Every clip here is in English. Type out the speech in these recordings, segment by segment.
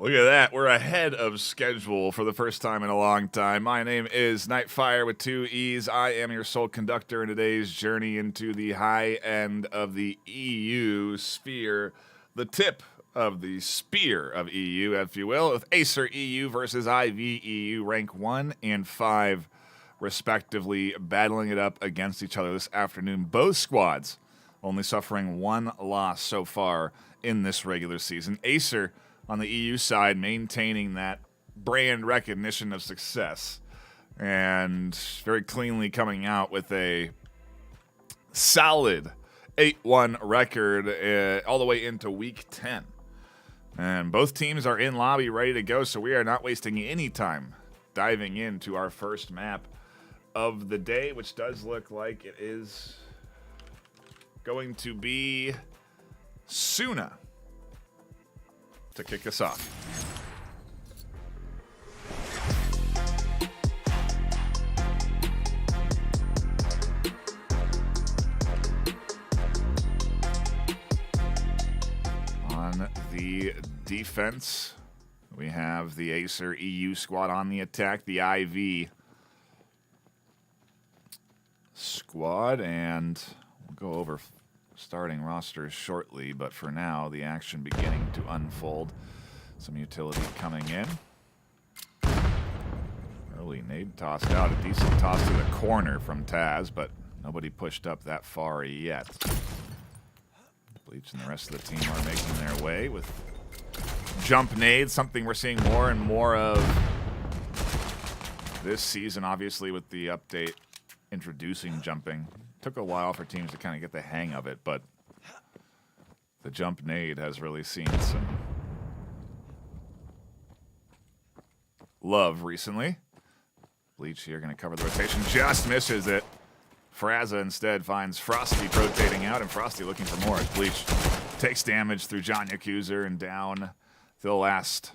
Look at that. We're ahead of schedule for the first time in a long time. My name is Nightfire with 2 E's. I am your sole conductor in today's journey into the high end of the EU sphere, the tip of the spear of EU, if you will, with AESIR EU versus IV EU, rank 1 and 5, respectively, battling it up against each other this afternoon. Both squads only suffering one loss so far in this regular season. AESIR on the EU side, maintaining that brand recognition of success and very cleanly coming out with a solid 8-1 record all the way into week 10. And both teams are in lobby ready to go, so we are not wasting any time diving into our first map of the day, which does look like it is going to be Suna to kick us off. On the defense, we have the AESIR EU squad on the attack, the IV squad, and we'll go over starting rosters shortly, but for now, the action beginning to unfold. Some utility coming in. Early nade tossed out. A decent toss to the corner from Taz, but nobody pushed up that far yet. Bleach and the rest of the team are making their way with jump nades, something we're seeing more and more of this season, obviously, with the update introducing jumping. Took a while for teams to kind of get the hang of it, but the jump nade has really seen some love recently. Bleach here going to cover the rotation, just misses it. Fraza instead finds Frosty rotating out, and Frosty looking for more as Bleach takes damage through John Yakuza and down to the last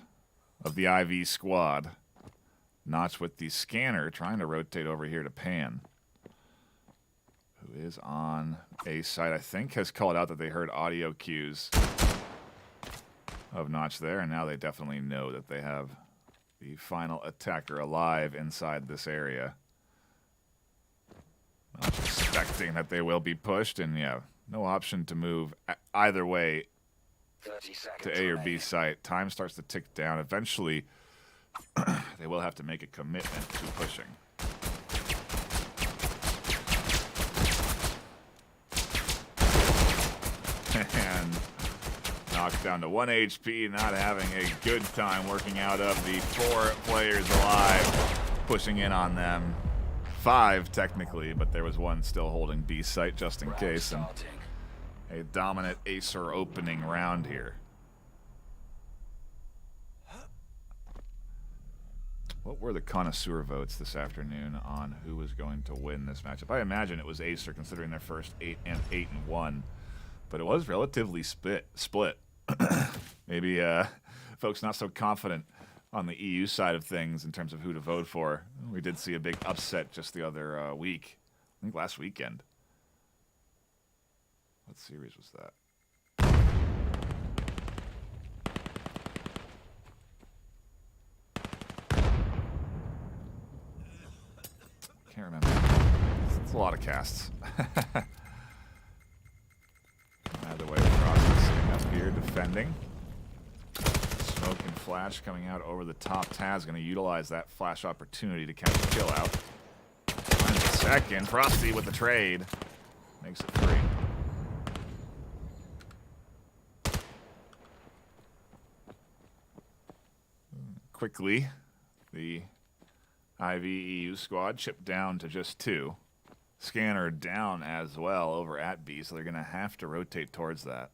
of the IV squad. Notch with the scanner trying to rotate over here to Pan, who is on A side, I think, has called out that they heard audio cues of Notch there, and now they definitely know that they have the final attacker alive inside this area. Notch expecting that they will be pushed, and yeah, no option to move either way to A or B site. Time starts to tick down. Eventually, they will have to make a commitment to pushing. And knocked down to 1 HP, not having a good time working out of the 4 players alive, pushing in on them. 5 technically, but there was one still holding B site just in case, and a dominant AESIR opening round here. What were the connoisseur votes this afternoon on who was going to win this matchup? I imagine it was AESIR, considering their first 8-1. But it was relatively split. Maybe folks not so confident on the EU side of things in terms of who to vote for. We did see a big upset just the other week. I think last weekend. What series was that? Can't remember. It's a lot of casts. Either way, Frost is sitting up here defending. Smoke and flash coming out over the top. Taz going to utilize that flash opportunity to catch a kill out. Finds a second. Frosty with the trade. Makes it 3. Quickly, the IV EU squad chipped down to just 2. Scanner down as well over at B, so they're going to have to rotate towards that.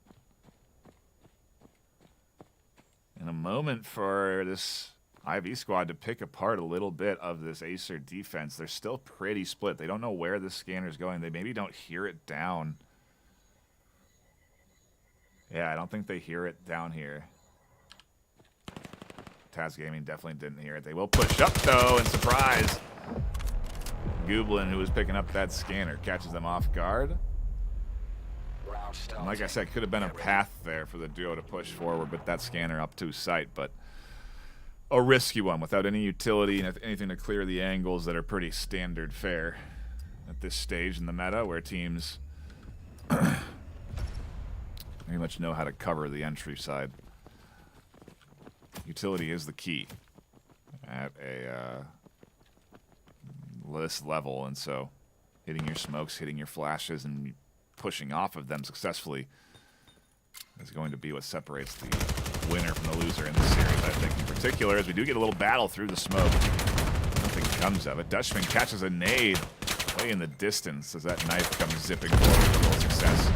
In a moment for this IV squad to pick apart a little bit of this AESIR defense. They're still pretty split. They don't know where this scanner's going. They maybe don't hear it down. Yeah, I don't think they hear it down here. Taz Gaming definitely didn't hear it. They will push up, though, and surprise. Gooblin, who was picking up that scanner, catches them off guard. And like I said, could have been a path there for the duo to push forward with that scanner up to sight, but a risky one without any utility and anything to clear the angles that are pretty standard fare at this stage in the meta, where teams very much know how to cover the entry side. Utility is the key at this level, and so hitting your smokes, hitting your flashes, and pushing off of them successfully is going to be what separates the winner from the loser in this series, I think, in particular, as we do get a little battle through the smoke. Nothing comes of it. Dutchman catches a nade way in the distance as that knife comes zipping forward with full success.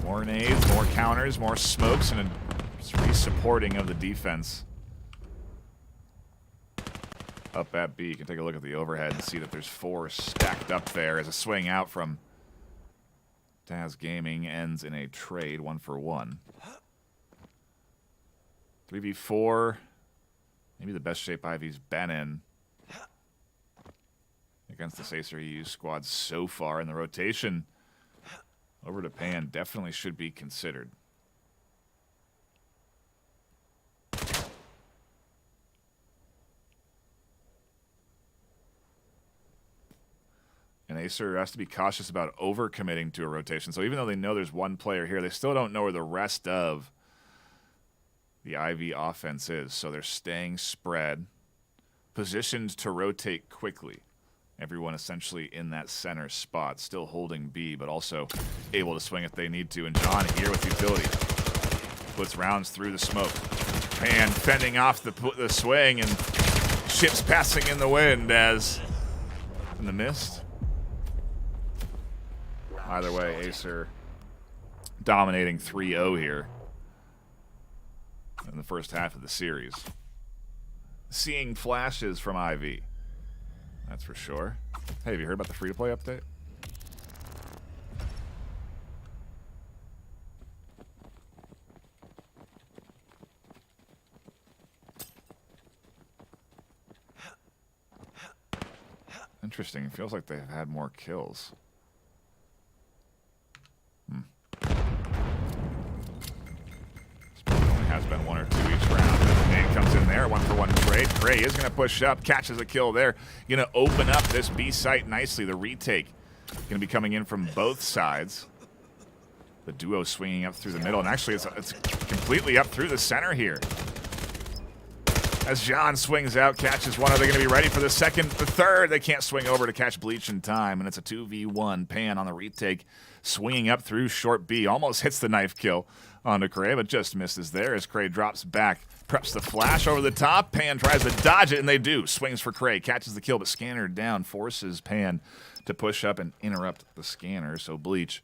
More nades, more counters, more smokes, and a re-supporting of the defense. Up at B, you can take a look at the overhead and see that there's 4 stacked up there as a swing out from Daz Gaming ends in a trade, 1-for-1. 3v4, maybe the best shape Ivy's been in against this AESIR EU squad so far in the rotation. Over to Pan definitely should be considered. And AESIR has to be cautious about overcommitting to a rotation. So even though they know there's one player here, they still don't know where the rest of the IV offense is. So they're staying spread, positioned to rotate quickly. Everyone essentially in that center spot, still holding B, but also able to swing if they need to. And John here with utility puts rounds through the smoke. Pan fending off the swing, and ships passing in the wind as in the mist. Either way, AESIR dominating 3-0 here in the first half of the series. Seeing flashes from IV, that's for sure. Hey, have you heard about the free-to-play update? Interesting. It feels like they've had more kills. Only has been 1 or 2 each round. The nade comes in there, 1-for-1 Cray. Cray is going to push up, catches a kill there. Going to open up this B site nicely. The retake going to be coming in from both sides. The duo swinging up through the middle, and actually it's completely up through the center here. As John swings out, catches one. Are they going to be ready for the second, the third? They can't swing over to catch Bleach in time, and it's a 2v1. Pan on the retake, swinging up through short B. Almost hits the knife kill onto Cray, but just misses there as Cray drops back. Preps the flash over the top. Pan tries to dodge it, and they do. Swings for Cray, catches the kill, but Scanner down, forces Pan to push up and interrupt the Scanner, so Bleach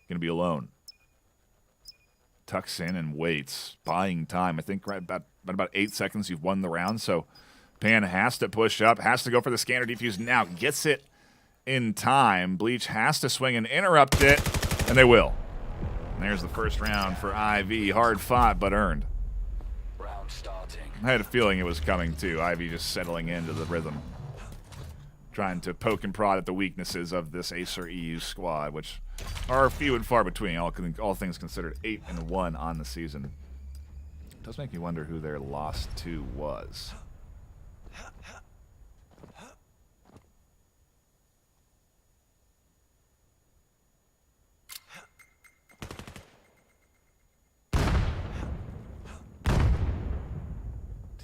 going to be alone. Tucks in and waits, buying time. I think right about 8 seconds you've won the round, so Pan has to push up, has to go for the Scanner defuse now, gets it in time. Bleach has to swing and interrupt it, and they will. And there's the first round for IV. Hard fought, but earned. Round starting. I had a feeling it was coming too. IV just settling into the rhythm, trying to poke and prod at the weaknesses of this AESIR EU squad, which are few and far between, all things considered. 8-1 on the season. It does make me wonder who their loss to was.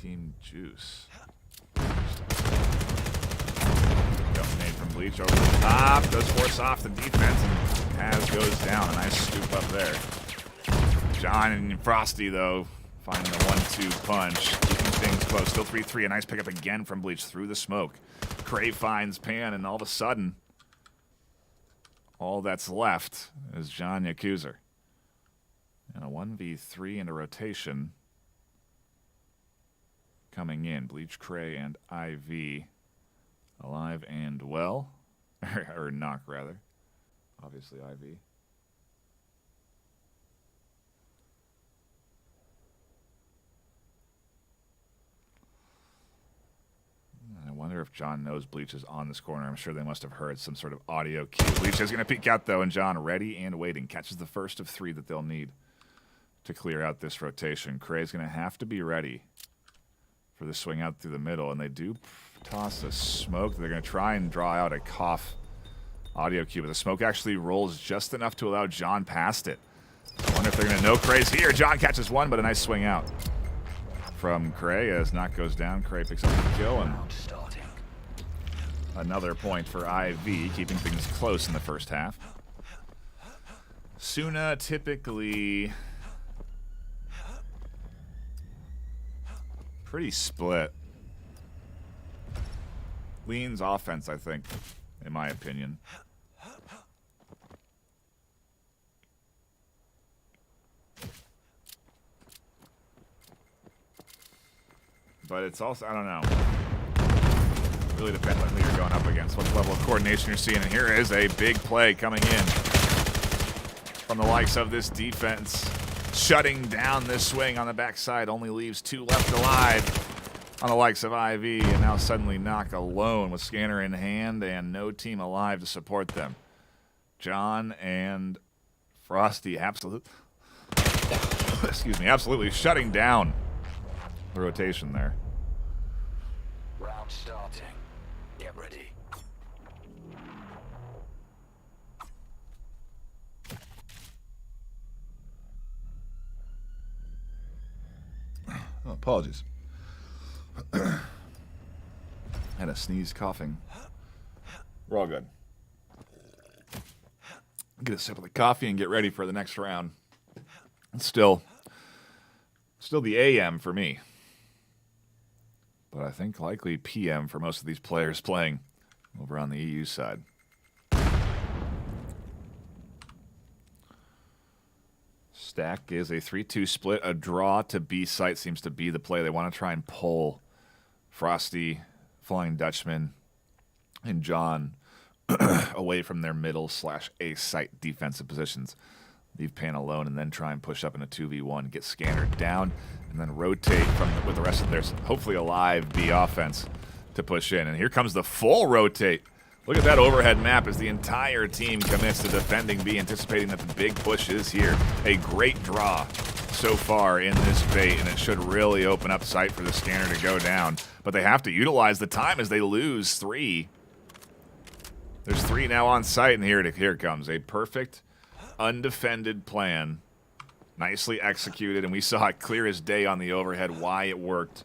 Team Juice. Nade from Bleach over the top, does force off the defense, and Taz goes down. A nice scoop up there. John and Frosty, though, finding the 1-2 punch, keeping things close. Still 3-3, a nice pickup again from Bleach through the smoke. Cray finds Pan, and all of a sudden, all that's left is John Yakuza. And a 1v3 into rotation coming in. Bleach, Cray, and IV. Alive and well. Or knock, rather. Obviously, IV. I wonder if John knows Bleach is on this corner. I'm sure they must have heard some sort of audio cue. Bleach is going to peek out, though, and John, ready and waiting, catches the first of 3 that they'll need to clear out this rotation. Cray's going to have to be ready for the swing out through the middle, and they do toss a smoke. They're going to try and draw out a cough audio cue, but the smoke actually rolls just enough to allow John past it. I wonder if they're going to no craze here. John catches one, but a nice swing out from Cray as knock goes down. Cray picks up the kill, and another point for IV, keeping things close in the first half. Suna typically pretty split. Leans offense, I think, in my opinion. But it's also, I don't know. Really depends on who you're going up against, what level of coordination you're seeing. And here is a big play coming in from the likes of this defense. Shutting down this swing on the backside. Only leaves 2 left alive on the likes of IV. And now suddenly Knock alone with scanner in hand and no team alive to support them. John and Frosty absolutely shutting down the rotation there. Round starting. Get ready. Oh, apologies. Had a sneeze, coughing. We're all good. Get a sip of the coffee and get ready for the next round. It's still the AM for me. But I think likely PM for most of these players playing over on the EU side. Stack is a 3-2 split. A draw to B site seems to be the play. They want to try and pull Frosty, Flying Dutchman, and John away from their middle/A site defensive positions. Leave Pan alone and then try and push up in a 2v1, get Scanner down, and then rotate with the rest of their hopefully alive B offense to push in. And here comes the full rotate. Look at that overhead map as the entire team commits to defending B, anticipating that the big push is here. A great draw so far in this bait, and it should really open up sight for the Scanner to go down. But they have to utilize the time as they lose 3. There's 3 now on site, and here it comes. A perfect, undefended plan. Nicely executed, and we saw it clear as day on the overhead why it worked.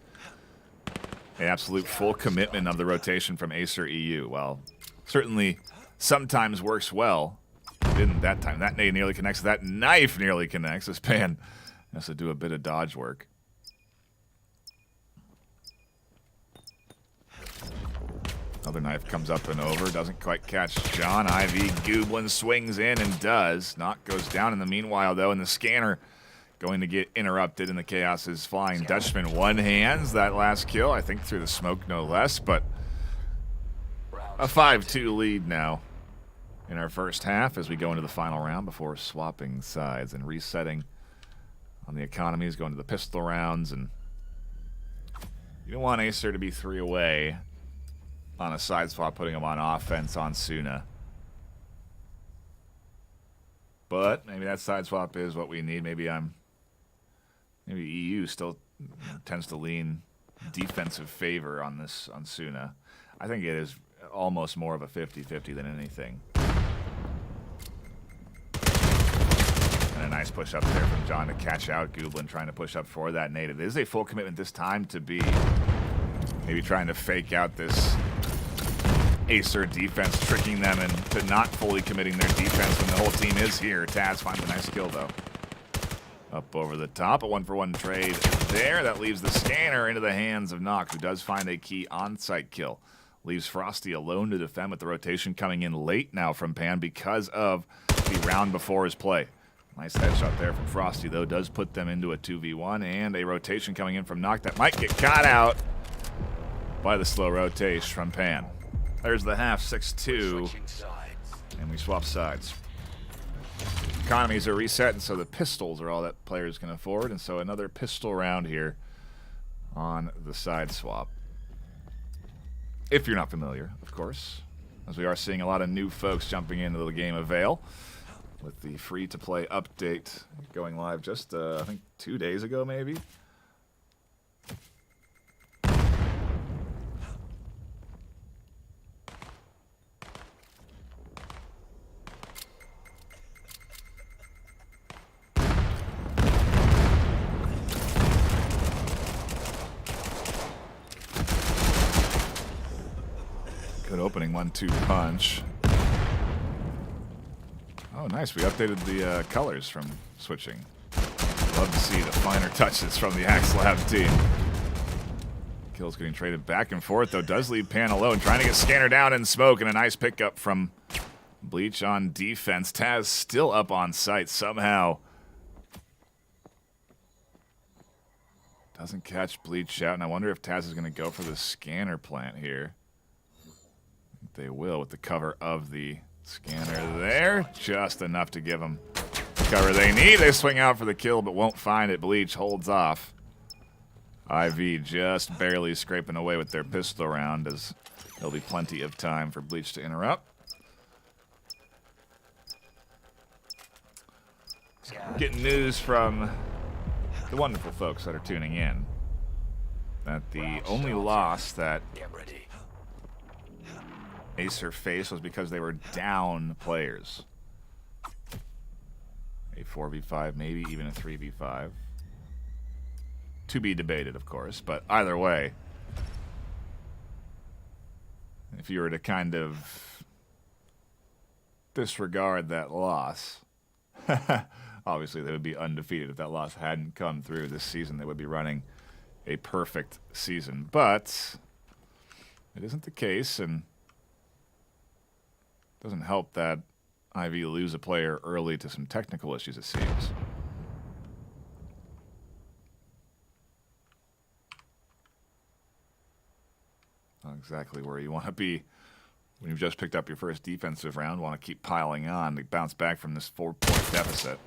An absolute full commitment of the rotation from AESIR EU. Well, certainly sometimes works well. Didn't that time. That nade nearly connects. That knife nearly connects. This Pan has to do a bit of dodge work. Another knife comes up and over. Doesn't quite catch John. IV Gooblin swings in and does. Knock goes down in the meanwhile, though, and the Scanner going to get interrupted in the chaos is Flying Dutchman. One hands that last kill, I think through the smoke no less, but a 5-2 lead now in our first half as we go into the final round before swapping sides and resetting on the economies, going to the pistol rounds. And you don't want AESIR to be 3 away on a side swap, putting them on offense on Suna. But maybe that side swap is what we need. Maybe EU still tends to lean defensive favor on Suna. I think it is almost more of a 50-50 than anything. And a nice push up there from John to catch out Gooblin, trying to push up for that nade. It is a full commitment this time to be maybe trying to fake out this AESIR defense, tricking them into not fully committing their defense when the whole team is here. Taz finds a nice kill, though. Up over the top, a 1-for-1 trade there. That leaves the Scanner into the hands of Knock, who does find a key on-site kill. Leaves Frosty alone to defend with the rotation coming in late now from Pan because of the round before his play. Nice headshot there from Frosty, though. Does put them into a 2v1, and a rotation coming in from Knock that might get caught out by the slow rotation from Pan. There's the half, 6-2, and we swap sides. Economies are reset, and so the pistols are all that players can afford, and so another pistol round here on the side swap. If you're not familiar, of course, as we are seeing a lot of new folks jumping into the game of VAIL with the free-to-play update going live just, I think, 2 days ago, maybe. Good opening 1-2 punch. Oh, nice. We updated the colors from switching. Love to see the finer touches from the Axe Lab team. Kill's getting traded back and forth, though. Does leave Pan alone. Trying to get Scanner down in smoke, and a nice pickup from Bleach on defense. Taz still up on site somehow. Doesn't catch Bleach out, and I wonder if Taz is going to go for the Scanner plant here. They will with the cover of the Scanner there. Just enough to give them the cover they need. They swing out for the kill, but won't find it. Bleach holds off. IV just barely scraping away with their pistol round, as there'll be plenty of time for Bleach to interrupt. Getting news from the wonderful folks that are tuning in that the only loss that AESIR faced was because they were down players. A 4v5, maybe even a 3v5. To be debated, of course, but either way, if you were to kind of disregard that loss, obviously they would be undefeated. If that loss hadn't come through this season, they would be running a perfect season. But it isn't the case, and it doesn't help that IV lose a player early to some technical issues, it seems. Not exactly where you want to be when you've just picked up your first defensive round. Want to keep piling on to bounce back from this 4-point deficit.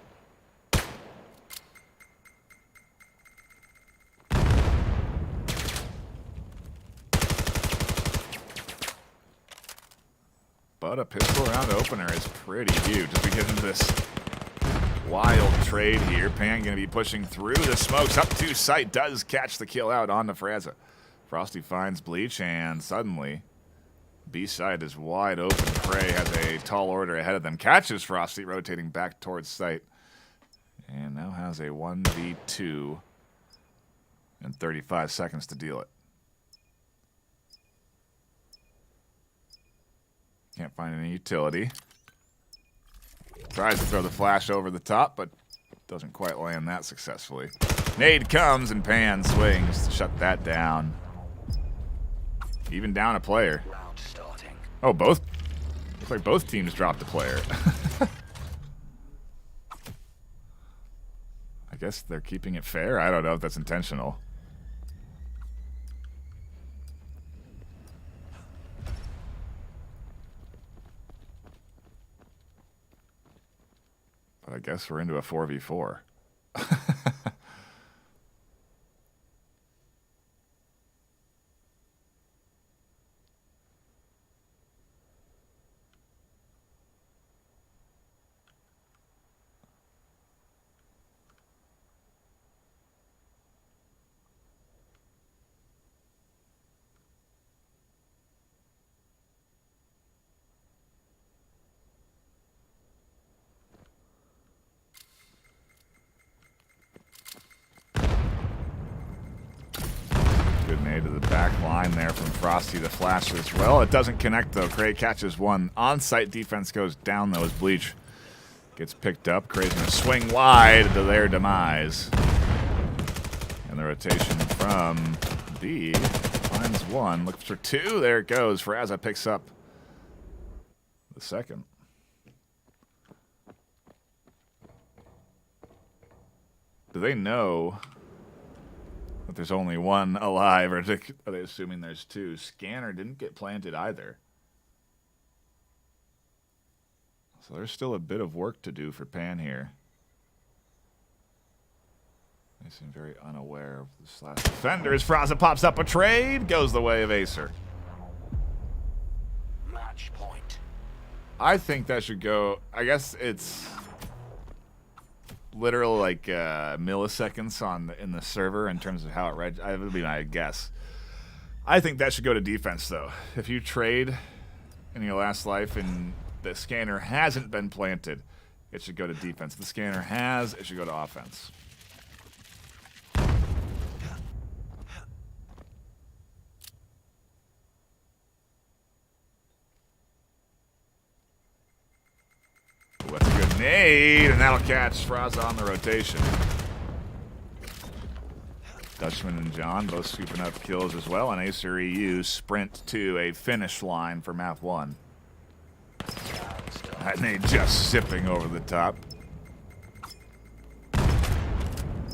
But a pistol round opener is pretty huge as we get into this wild trade here. Pan going to be pushing through the smokes up to sight. Does catch the kill out on the Fraza. Frosty finds Bleach, and suddenly B-side is wide open. Prey has a tall order ahead of them. Catches Frosty, rotating back towards sight. And now has a 1v2 and 35 seconds to deal it. Can't find any utility. Tries to throw the flash over the top, but doesn't quite land that successfully. Nade comes, and Pan swings to shut that down. Even down a player. Oh, both. Looks like both teams dropped a player. I guess they're keeping it fair. I don't know if that's intentional. But I guess we're into a 4v4. Good nade to the back line there from Frosty. The flash as well. It doesn't connect, though. Cray catches one. On-site defense goes down, though, as Bleach gets picked up. Cray's going to swing wide to their demise. And the rotation from B finds one. Looks for two. There it goes. Fraza picks up the second. Do they know that there's only one alive, or are they assuming there's two? Scanner didn't get planted either. So there's still a bit of work to do for Pan here. They seem very unaware of this last defender. As Fraza pops up a trade, goes the way of AESIR. Match point. I think that should go, I guess it's literal like milliseconds in the server in terms of how it read. That would be my guess. I think that should go to defense, though. If you trade in your last life and the scanner hasn't been planted, it should go to defense. If the scanner has, it should go to offense. Nade, and that'll catch Fraza on the rotation. Dutchman and John both scooping up kills as well, and AESIR EU sprint to a finish line for map 1. That nade just sipping over the top.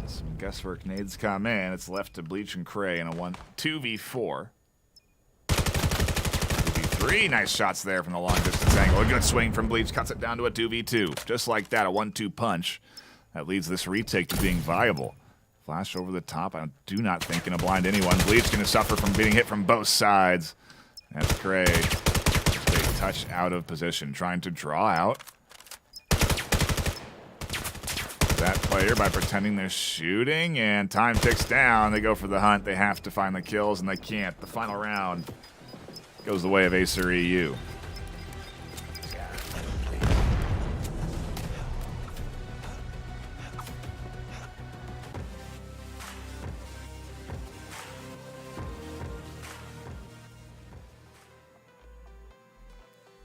Some guesswork nades come in. It's left to Bleach and Cray in a 2v4. 2v3. Nice shots there from the long distance angle. A good swing from Bleach. Cuts it down to a 2v2. Just like that, a 1-2 punch. That leads this retake to being viable. Flash over the top. I do not think gonna blind anyone. Bleach gonna suffer from being hit from both sides. That's Cray. They touch out of position, trying to draw out that player by pretending they're shooting, and time ticks down. They go for the hunt. They have to find the kills, and they can't. The final round goes the way of AESIR EU.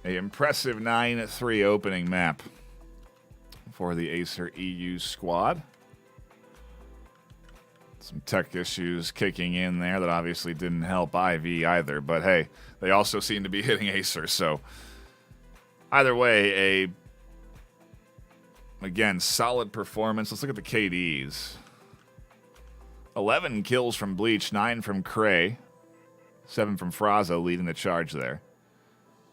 A impressive 9-3 opening map for the AESIR EU squad. Some tech issues kicking in there that obviously didn't help IV either, but hey, they also seem to be hitting AESIR, so either way, again, solid performance. Let's look at the KDs. 11 kills from Bleach, 9 from Cray, 7 from Fraza leading the charge there.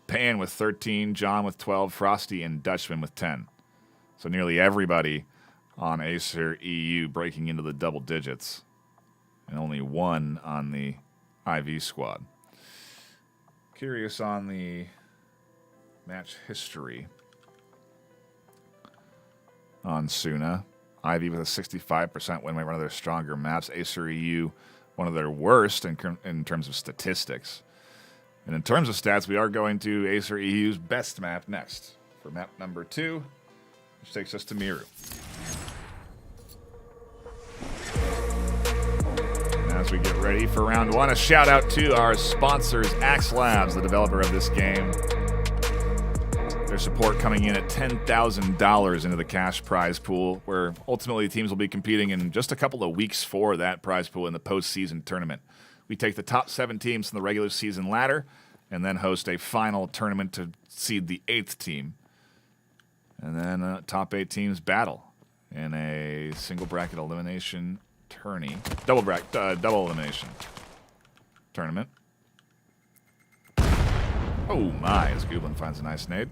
Pan with 13, John with 12, Frosty and Dutchman with 10. So nearly everybody on AESIR EU breaking into the double digits. And only 1 on the IV squad. Curious on the match history on Suna. IV with a 65% win rate, one of their stronger maps. AESIR EU, one of their worst in terms of statistics. And in terms of stats, we are going to AESIR EU's best map next. For map number 2, which takes us to Miru. And as we get ready for round 1, a shout out to our sponsors, Axe Labs, the developer of this game. Their support coming in at $10,000 into the cash prize pool, where ultimately teams will be competing in just a couple of weeks for that prize pool in the postseason tournament. We take the top 7 teams from the regular season ladder and then host a final tournament to seed the 8th team. And then top 8 teams battle in a single bracket elimination tourney. Double elimination tournament. Oh my, as Goblin finds a nice nade.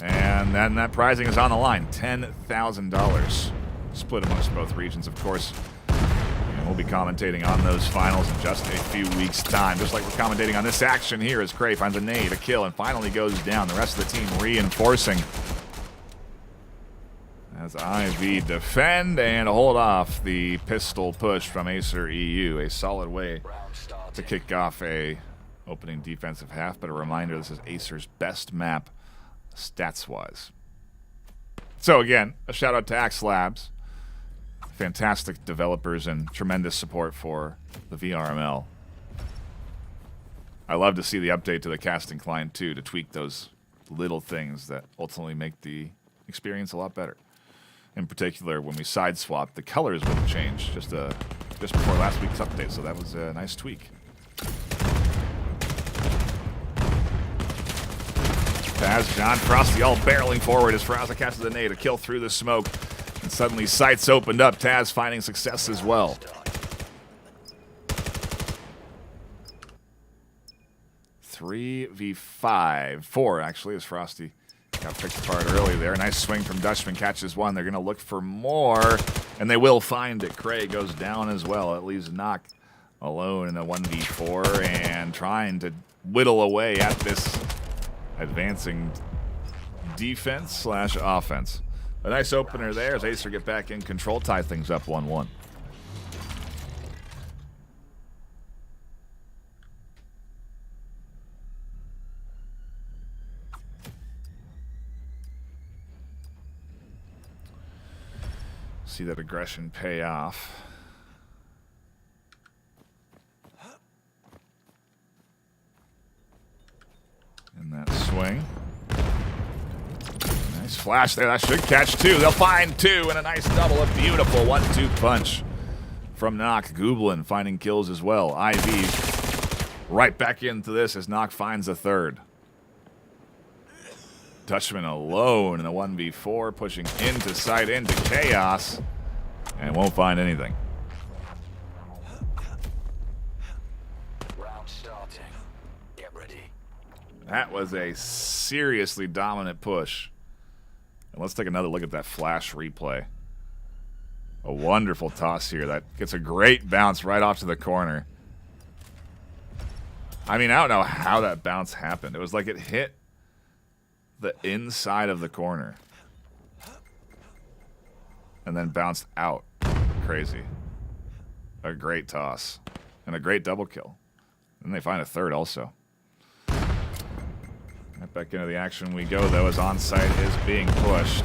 And then that prizing is on the line, $10,000. Split amongst both regions, of course. We'll be commentating on those finals in just a few weeks' time, just like we're commentating on this action here as Cray finds a nade, a kill, and finally goes down. The rest of the team reinforcing as IV defend and hold off the pistol push from AESIR EU. A solid way to kick off a opening defensive half, but a reminder, this is AESIR's best map stats-wise. So again, a shout out to Axe Labs. Fantastic developers and tremendous support for the VRML. I love to see the update to the casting client too, to tweak those little things that ultimately make the experience a lot better. In particular, when we side swap, the colors would change just before last week's update, so that was a nice tweak. Taz, John, Frosty all barreling forward as Fraza catches the nade, a kill through the smoke. And suddenly sights opened up, Taz finding success as well. Three v 4 actually, as Frosty got picked apart early there. Nice swing from Dutchman, catches one. They're going to look for more, and they will find it. Cray goes down as well. It leaves Knock alone in a 1v4 and trying to whittle away at this advancing defense / offense. A nice opener there as AESIR get back in control, tie things up 1-1. See that aggression pay off. In that swing. Nice flash there. That should catch two. They'll find two and a nice double. A beautiful 1-2 punch from Nock. Gooblin finding kills as well. IV right back into this as Nock finds a third. Dutchman alone in the 1v4, pushing into sight, into chaos, and won't find anything. Round starting. Get ready. That was a seriously dominant push. And let's take another look at that flash replay. A wonderful toss here that gets a great bounce right off to the corner. I mean, I don't know how that bounce happened. It was like it hit the inside of the corner and then bounced out. Crazy. A great toss and a great double kill. And they find a third also. Right back into the action we go, though, as onsite is being pushed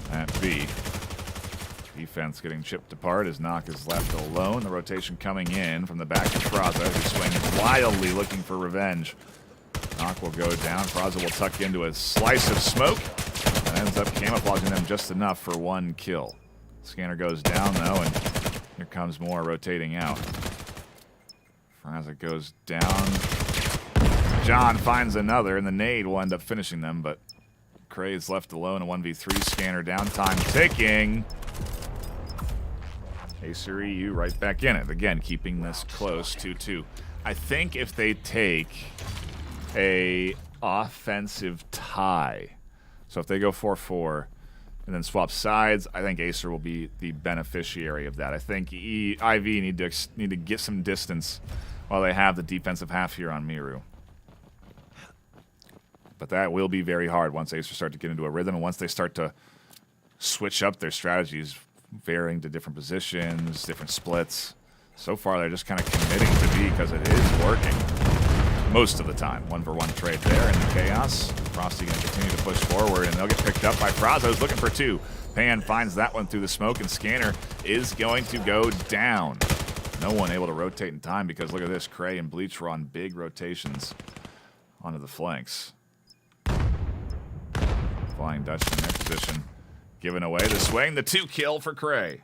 at B. Defense getting chipped apart as Nock is left alone. The rotation coming in from the back of Fraza, who swings wildly looking for revenge. Nock will go down. Fraza will tuck into a slice of smoke and ends up camouflaging them just enough for one kill. Scanner goes down, though, and here comes more rotating out. Fraza goes down. John finds another, and the nade will end up finishing them, but Cray is left alone. A 1v3 scanner down. Time ticking. AESIR EU right back in it. Again, keeping this close, 2-2. I think if they take a offensive tie, so if they go 4-4 and then swap sides, I think AESIR will be the beneficiary of that. I think IV need to get some distance while they have the defensive half here on Miru. But that will be very hard once AESIR start to get into a rhythm and once they start to switch up their strategies, varying to different positions, different splits. So far, they're just kind of committing to B because it is working most of the time. 1-for-1 trade there in the chaos. Frosty going to continue to push forward, and they'll get picked up by Fraza, who's looking for two. Pan finds that one through the smoke, and Scanner is going to go down. No one able to rotate in time because look at this. Cray and Bleach were on big rotations onto the flanks. Flying Dutch in their position. Giving away the swing. The 2 kill for Cray.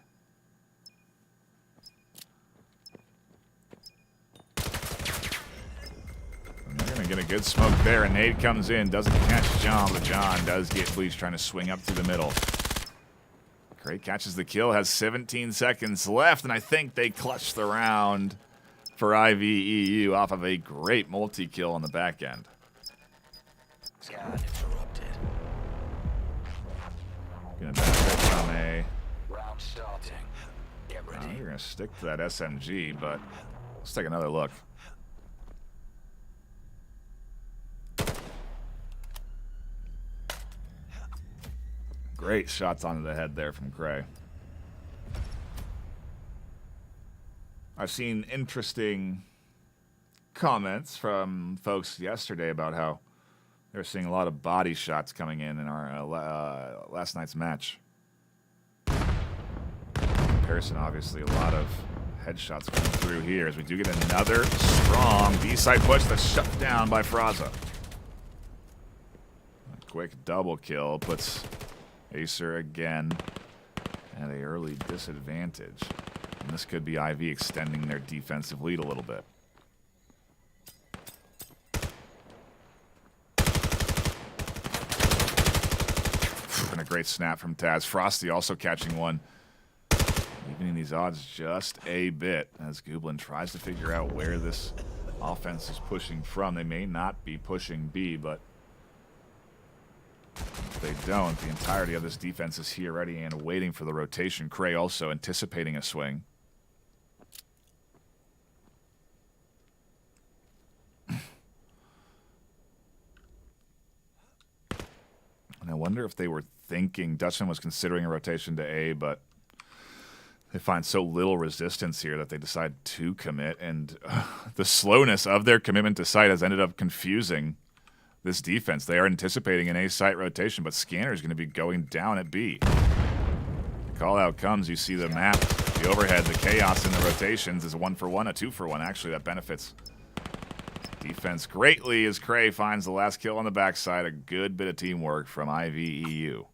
And they're going to get a good smoke there. And nade comes in. Doesn't catch John, but John does get Bleach trying to swing up through the middle. Cray catches the kill. Has 17 seconds left. And I think they clutched the round for IVEU off of a great multi-kill on the back end. Scan interrupted. Gonna benefit from a... Round starting. Get ready. You're gonna stick to that SMG, but let's take another look. Great shots onto the head there from Cray. I've seen interesting comments from folks yesterday about how they're seeing a lot of body shots coming in our last night's match. In comparison, obviously, a lot of headshots coming through here as we do get another strong B-side push that's shut down by Fraza. A quick double kill puts AESIR again at an early disadvantage. And this could be IV extending their defensive lead a little bit. And a great snap from Taz. Frosty also catching one. Evening these odds just a bit as Gooblin tries to figure out where this offense is pushing from. They may not be pushing B, but if they don't, the entirety of this defense is here ready and waiting for the rotation. Cray also anticipating a swing. And I wonder if they were thinking Dutchman was considering a rotation to A, but they find so little resistance here that they decide to commit, and the slowness of their commitment to site has ended up confusing this defense. They are anticipating an A site rotation, but Scanner is going to be going down at B. The call out comes, you see the map, the overhead, the chaos in the rotations is a 1-for-1, a 2-for-1 actually that benefits Defense greatly as Cray finds the last kill on the backside. A good bit of teamwork from IVEU.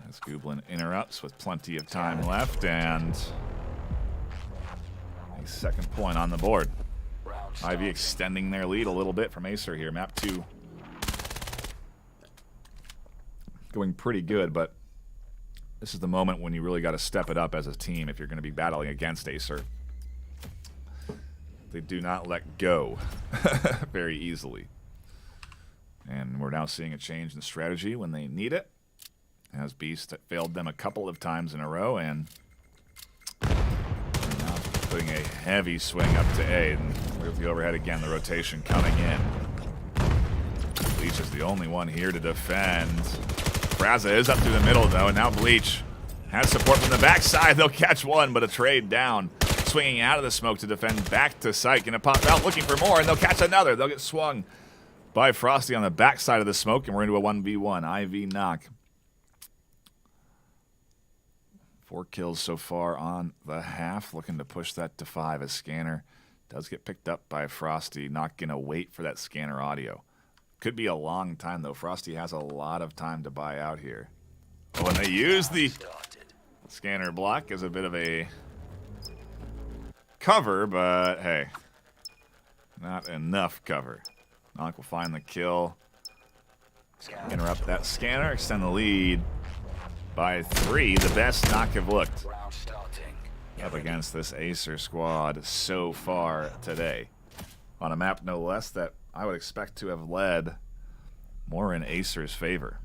As Gooblin interrupts with plenty of time left, and a second point on the board. IV extending their lead a little bit from AESIR here. Map 2 going pretty good, but this is the moment when you really got to step it up as a team if you're going to be battling against AESIR. They do not let go very easily. And we're now seeing a change in strategy when they need it, as Beast failed them a couple of times in a row, and now putting a heavy swing up to A, and with the overhead again, the rotation coming in. Bleach is the only one here to defend. Braza is up through the middle, though, and now Bleach has support from the backside. They'll catch one, but a trade down. Swinging out of the smoke to defend back to sight. Gonna pop out looking for more, and they'll catch another. They'll get swung by Frosty on the backside of the smoke, and we're into a 1v1. IV knock. 4 kills so far on the half. Looking to push that to 5 as Scanner does get picked up by Frosty. Not gonna wait for that Scanner audio. Could be a long time, though. Frosty has a lot of time to buy out here. Oh, and they use the Scanner block as a bit of a cover, but hey, not enough cover. Knock will find the kill. Interrupt that Scanner, extend the lead by 3. The best Knock have looked up against this AESIR squad so far today. On a map, no less, that I would expect to have led more in AESIR's favor.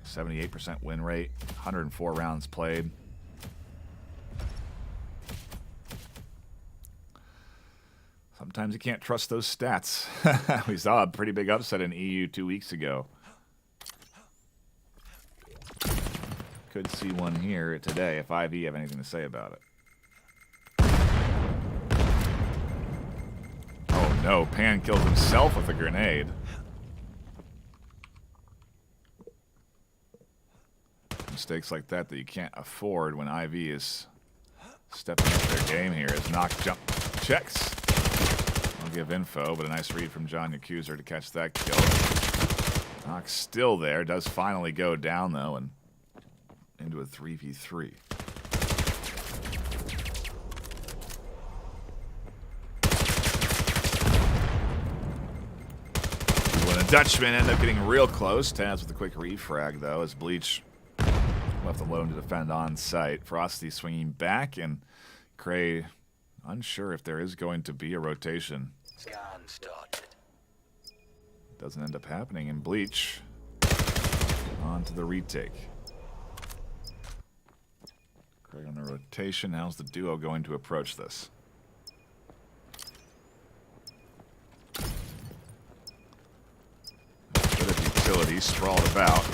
78% win rate, 104 rounds played. Sometimes you can't trust those stats. We saw a pretty big upset in EU 2 weeks ago. Could see one here today if IV have anything to say about it. Oh no, Pan kills himself with a grenade. Mistakes like that you can't afford when IV is stepping up their game here as Knock jump checks. I'll give info, but a nice read from John Yakuza to catch that kill. Knock's still there, does finally go down though, and into a 3v3. When the Dutchman end up getting real close, Taz with a quick refrag though, as Bleach left alone to defend on site. Frosty swinging back, and Cray unsure if there is going to be a rotation. Scan started. Doesn't end up happening, and Bleach on to the retake. Cray on the rotation. How's the duo going to approach this? A bit of utility sprawled about.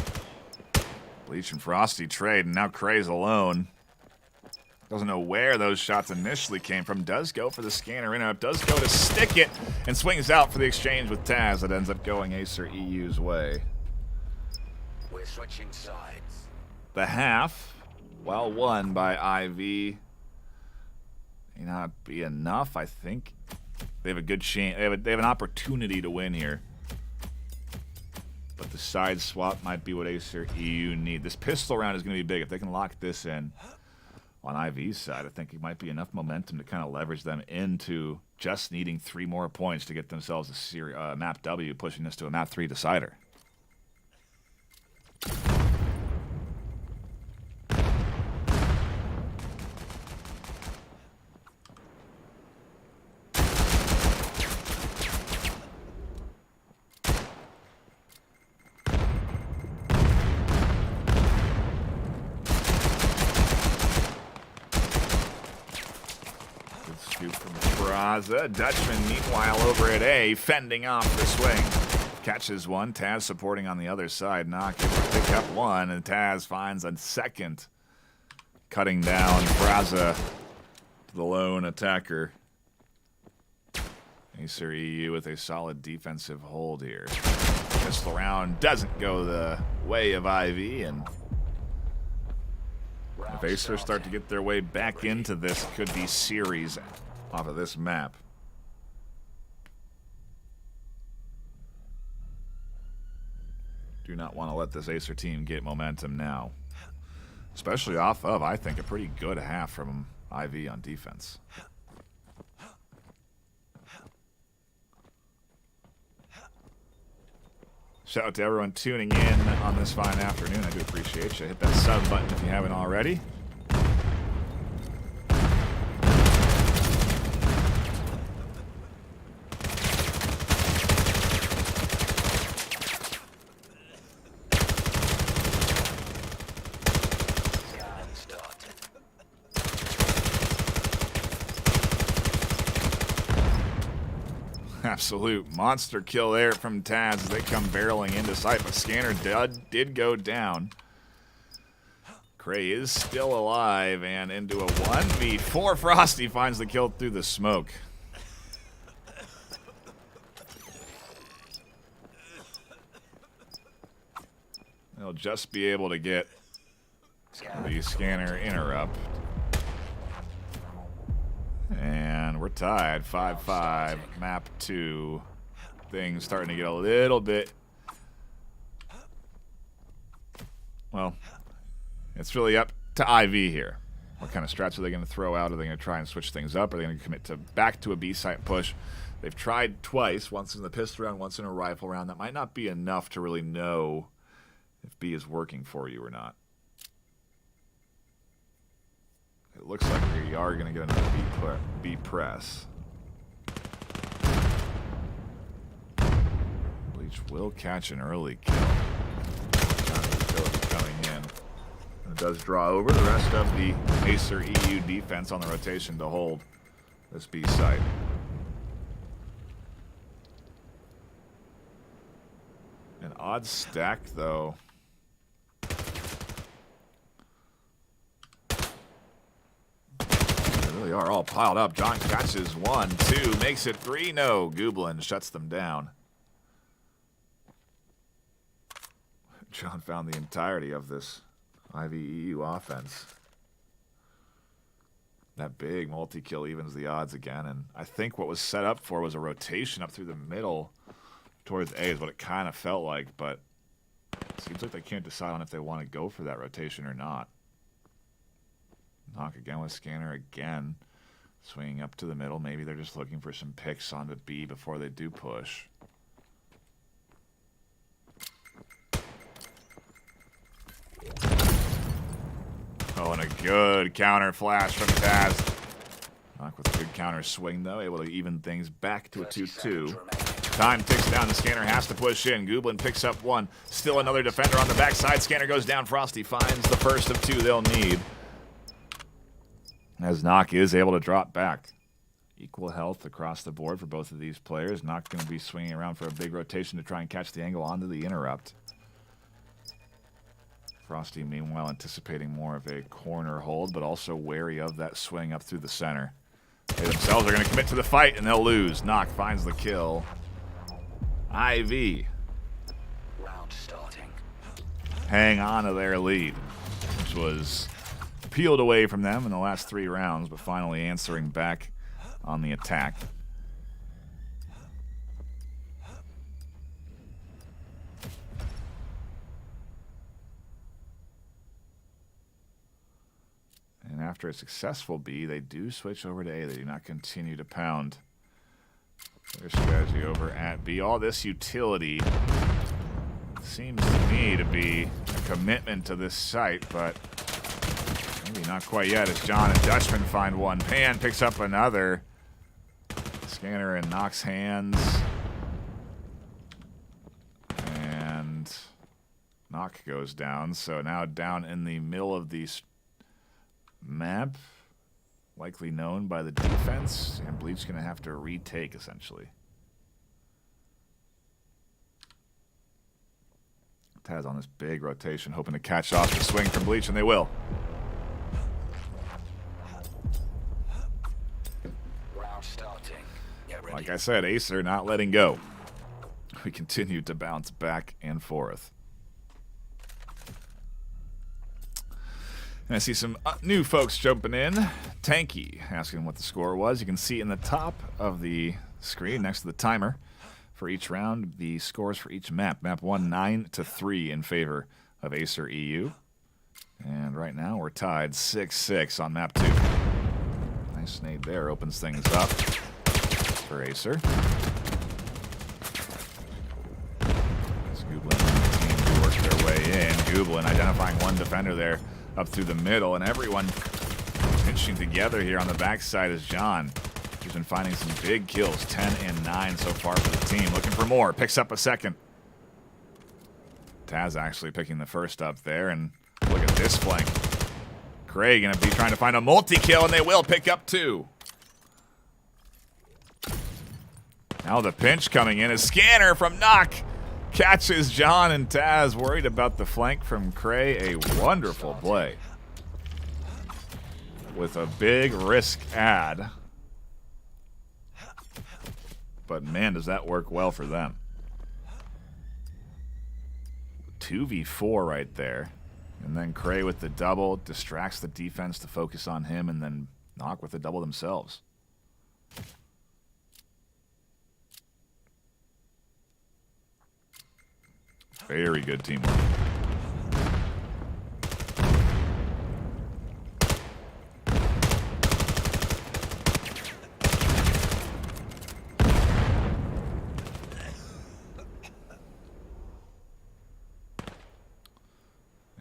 Bleach and Frosty trade, and now Cray's alone. Doesn't know where those shots initially came from. Does go for the Scanner interrupt. Does go to stick it, and swings out for the exchange with Taz. That ends up going AESIR EU's way. We're switching sides. The half, well won by IV. May not be enough, I think. They have a good chance. They have an opportunity to win here. But the side swap might be what AESIR EU need. This pistol round is going to be big. If they can lock this in on IV's side, I think it might be enough momentum to kind of leverage them into just needing 3 more points to get themselves a map W, pushing this to a map 3 decider. Dutchman, meanwhile, over at A, fending off the swing. Catches one. Taz supporting on the other side. Knock able to pick up one, and Taz finds a second. Cutting down Braza, the lone attacker. AESIR EU with a solid defensive hold here. Pistol round doesn't go the way of IV, and if AESIR start to get their way back into this, it could be series off of this map. Do not want to let this AESIR team get momentum now. Especially off of, I think, a pretty good half from IV on defense. Shout out to everyone tuning in on this fine afternoon. I do appreciate you. Hit that sub button if you haven't already. Absolute monster kill there from Taz as they come barreling into sight, but Scanner did go down. Cray is still alive and into a 1v4. Frosty finds the kill through the smoke. They'll just be able to get the Scanner interrupt. And we're tied, 5-5, map 2. Things starting to get a little bit... Well, it's really up to IV here. What kind of strats are they going to throw out? Are they going to try and switch things up? Are they going to commit to back to a B site push? They've tried twice, once in the pistol round, once in a rifle round. That might not be enough to really know if B is working for you or not. It looks like we are going to get another B press. Bleach will catch an early kill. Coming in. And it does draw over the rest of the AESIR EU defense on the rotation to hold this B site. An odd stack, though. They are all piled up. John catches 1, 2, makes it 3. No, Gooblin shuts them down. John found the entirety of this IVEU offense. That big multi-kill evens the odds again, and I think what was set up for was a rotation up through the middle towards A is what it kind of felt like, but it seems like they can't decide on if they want to go for that rotation or not. Knock again with Scanner again. Swinging up to the middle. Maybe they're just looking for some picks onto B before they do push. Oh, and a good counter flash from Taz. Knock with a good counter swing, though. Able to even things back to a 2-2. Time ticks down. The Scanner has to push in. Gooblin picks up 1. Still another defender on the backside. Scanner goes down. Frosty finds the first of 2 they'll need. As Knock is able to drop back. Equal health across the board for both of these players. Knock going to be swinging around for a big rotation to try and catch the angle onto the interrupt. Frosty, meanwhile, anticipating more of a corner hold, but also wary of that swing up through the center. They themselves are going to commit to the fight, and they'll lose. Knock finds the kill. IV. Round starting. Hang on to their lead, which was peeled away from them in the last 3 rounds, but finally answering back on the attack. And after a successful B, they do switch over to A. They do not continue to pound their strategy over at B. All this utility seems to me to be a commitment to this site, but maybe not quite yet, as John and Dutchman find 1. Pan picks up another. Scanner in Knock's hands. And Knock goes down. So now down in the middle of the map, likely known by the defense, and Bleach going to have to retake, essentially. Taz on this big rotation, hoping to catch off the swing from Bleach, and they will. Like I said, AESIR not letting go. We continue to bounce back and forth. I see some new folks jumping in. Tanky asking what the score was. You can see in the top of the screen next to the timer for each round the scores for each map. Map 1, 9-3 in favor of AESIR EU. And right now we're tied 6-6 on map 2. Nice nade there, opens things up for AESIR. Gooblin and the team do work their way in. Gooblin identifying one defender there up through the middle, and everyone pinching together here on the backside is John. He's been finding some big kills, 10 and 9 so far for the team. Looking for more, picks up a second. Taz actually picking the first up there, and look at this flank. Craig gonna be trying to find a multi-kill, and they will pick up 2. Now the pinch coming in. A scanner from Knock catches John, and Taz worried about the flank from Cray. A wonderful play with a big risk add. But man, does that work well for them. 2v4 right there. And then Cray with the double distracts the defense to focus on him, and then Knock with the double themselves. Very good teamwork.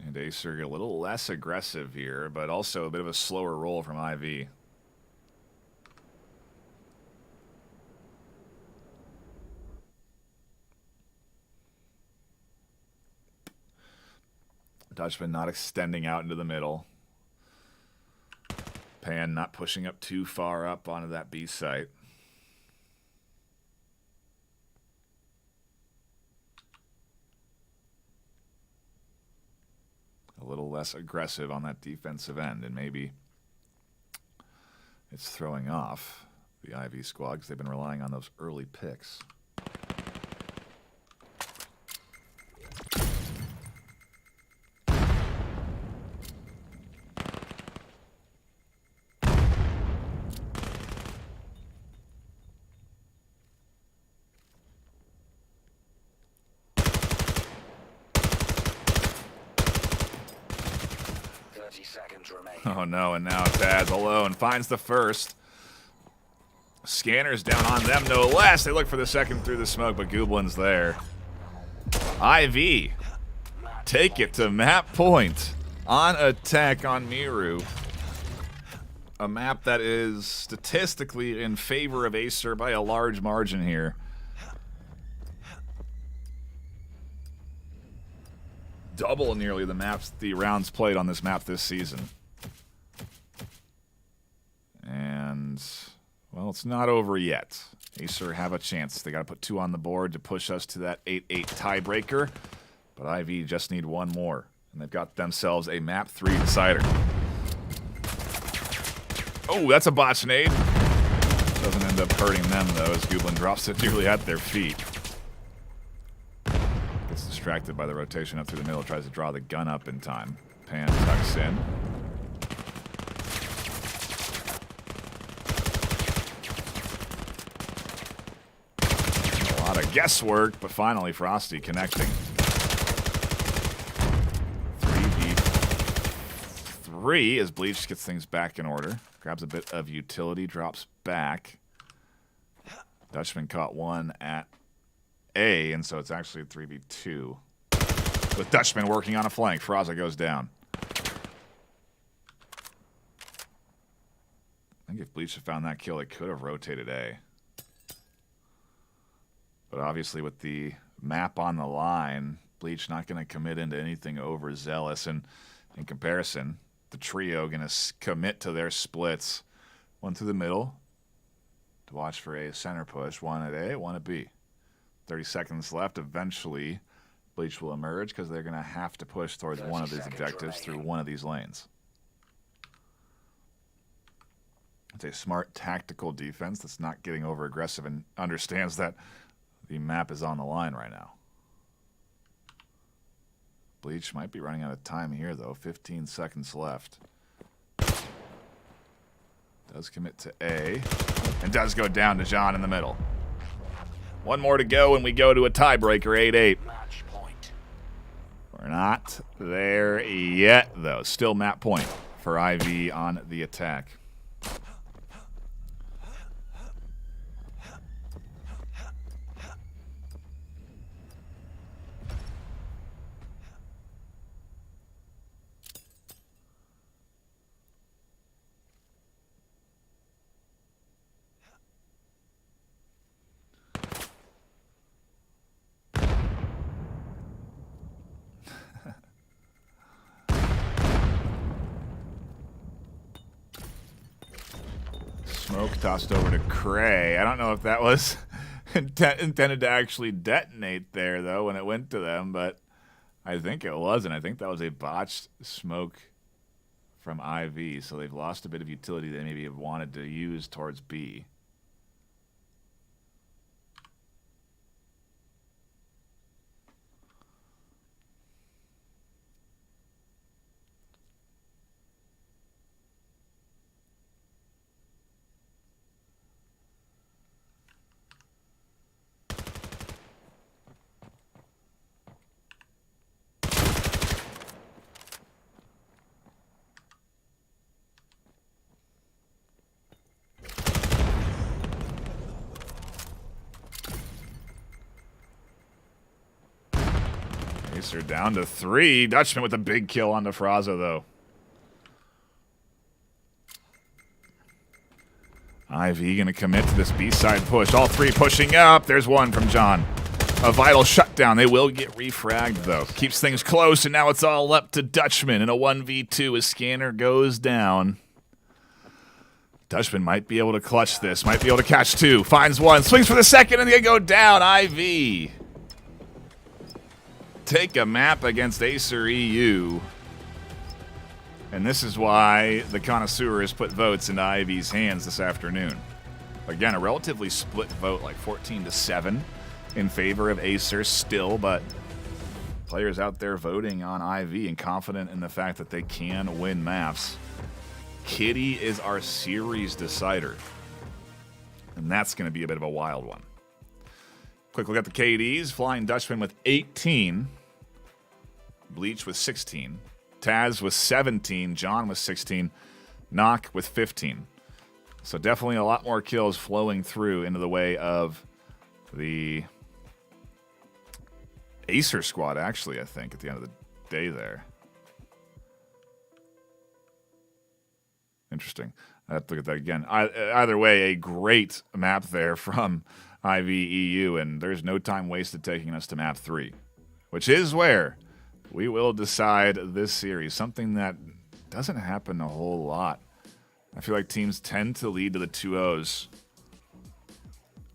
And AESIR a little less aggressive here, but also a bit of a slower roll from IV. Dutchman not extending out into the middle. Pan not pushing up too far up onto that B site. A little less aggressive on that defensive end, and maybe it's throwing off the IV squad because they've been relying on those early picks. Oh no, and now Taz alone finds the first. Scanners down on them, no less. They look for the second through the smoke, but Gooblin's there. IV, take it to map point. On attack on Miru. A map that is statistically in favor of AESIR by a large margin here. Double nearly the rounds played on this map this season. And, well, it's not over yet. AESIR have a chance. They got to put 2 on the board to push us to that 8-8 tiebreaker. But IV just need 1 more. And they've got themselves a map 3 decider. Oh, that's a botch nade. Doesn't end up hurting them, though, as Gooblin drops it nearly at their feet. Gets distracted by the rotation up through the middle, tries to draw the gun up in time. Pan tucks in. A lot of guesswork, but finally Frosty connecting. 3v3 as Bleach gets things back in order. Grabs a bit of utility, drops back. Dutchman caught one at A, and so it's actually 3v2. With Dutchman working on a flank, Fraza goes down. I think if Bleach had found that kill, it could have rotated A. But obviously with the map on the line, Bleach not going to commit into anything overzealous. And in comparison, the trio going to commit to their splits. 1 through the middle to watch for a center push. 1 at A, 1 at B. 30 seconds left. Eventually, Bleach will emerge because they're going to have to push towards one of these objectives through one of these lanes. It's a smart tactical defense that's not getting over aggressive and understands that the map is on the line right now. Bleach might be running out of time here, though. 15 seconds left. Does commit to A. And does go down to John in the middle. One more to go, and we go to a tiebreaker, 8-8. Match point. We're not there yet, though. Still map point for IV on the attack. Smoke tossed over to Cray. I don't know if that was intended to actually detonate there, though, when it went to them, but I think it wasn't. I think that was a botched smoke from IV, so they've lost a bit of utility they maybe have wanted to use towards B. AESIR down to 3. Dutchman with a big kill on Defraza, though. IV going to commit to this B-side push. All 3 pushing up. There's one from John. A vital shutdown. They will get refragged, though. Keeps things close, and now it's all up to Dutchman in a 1v2 as Scanner goes down. Dutchman might be able to clutch this. Might be able to catch 2. Finds 1. Swings for the second, and they go down. IV. Take a map against AESIR EU. And this is why the connoisseur has put votes into IV's hands this afternoon. Again, a relatively split vote, like 14-7 in favor of AESIR still, but players out there voting on IV and confident in the fact that they can win maps. Kitty is our series decider. And that's going to be a bit of a wild one. Quick look at the KDs. Flying Dutchman with 18. Bleach with 16. Taz with 17. John with 16. Knock with 15. So definitely a lot more kills flowing through into the way of the AESIR squad, actually, I think, at the end of the day there. Interesting. I have to look at that again. Either way, a great map there from IVEU, and there's no time wasted taking us to map 3, which is where we will decide this series. Something that doesn't happen a whole lot. I feel like teams tend to lead to the 2-0s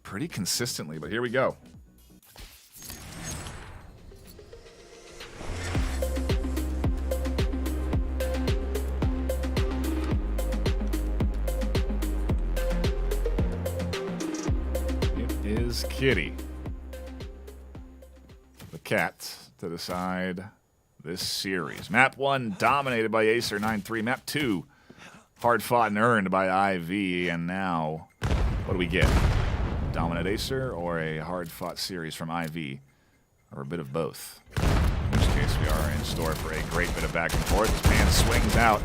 pretty consistently, but here we go. Is Kitty, the cat, to decide this series. Map 1 dominated by AESIR 9-3. Map 2 hard fought and earned by IV. And now, what do we get? Dominant AESIR or a hard fought series from IV? Or a bit of both? In which case, we are in store for a great bit of back and forth. This man swings out.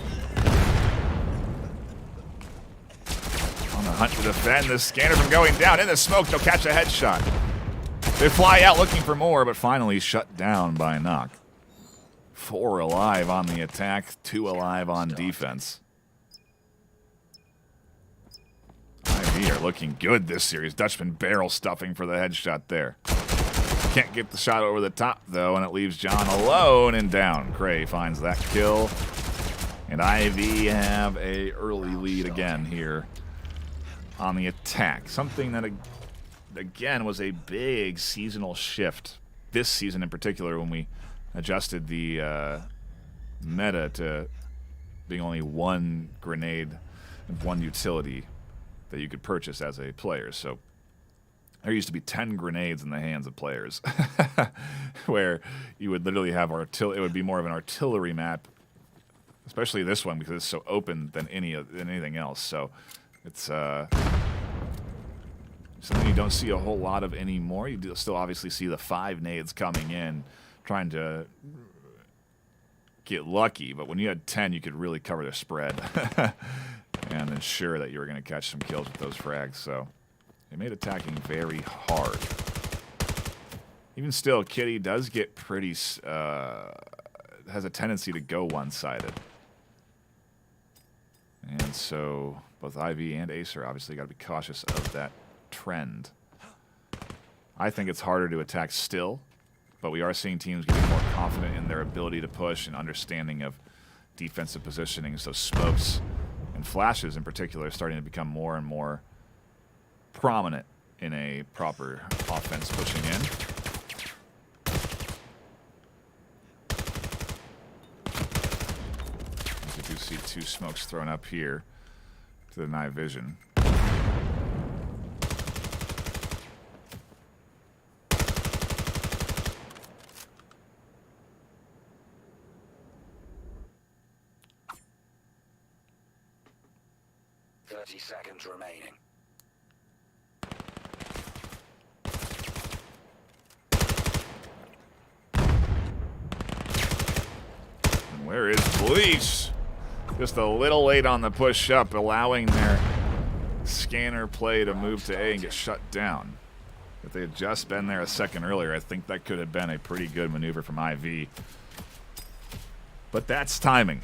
On the hunt to defend the Scanner from going down. In the smoke, they'll catch a headshot. They fly out looking for more, but finally shut down by Knock. 4 alive on the attack, 2 alive on defense. IV are looking good this series. Dutchman barrel stuffing for the headshot there. Can't get the shot over the top, though, and it leaves John alone and down. Cray finds that kill. And IV have a early lead again here on the attack. Something that, again, was a big seasonal shift this season in particular when we adjusted the meta to being only 1 grenade and 1 utility that you could purchase as a player. So There used to be 10 grenades in the hands of players, where you would literally have it would be more of an artillery map, especially this one because it's so open than anything else. So it's something you don't see a whole lot of anymore. You do still obviously see the 5 nades coming in, trying to get lucky. But when you had 10, you could really cover the spread and ensure that you were going to catch some kills with those frags. So they made attacking very hard. Even still, Kitty does get pretty... has a tendency to go one-sided. And so both IV and AESIR obviously got to be cautious of that trend. I think it's harder to attack still, but we are seeing teams getting more confident in their ability to push and understanding of defensive positioning. So smokes and flashes in particular are starting to become more and more prominent in a proper offense pushing in. As you do see 2 smokes thrown up here to deny vision. Seconds remaining. And where is Bleach? Just a little late on the push up, allowing their scanner play to move to A and get shut down. If they had just been there a second earlier, I think that could have been a pretty good maneuver from IV. But that's timing.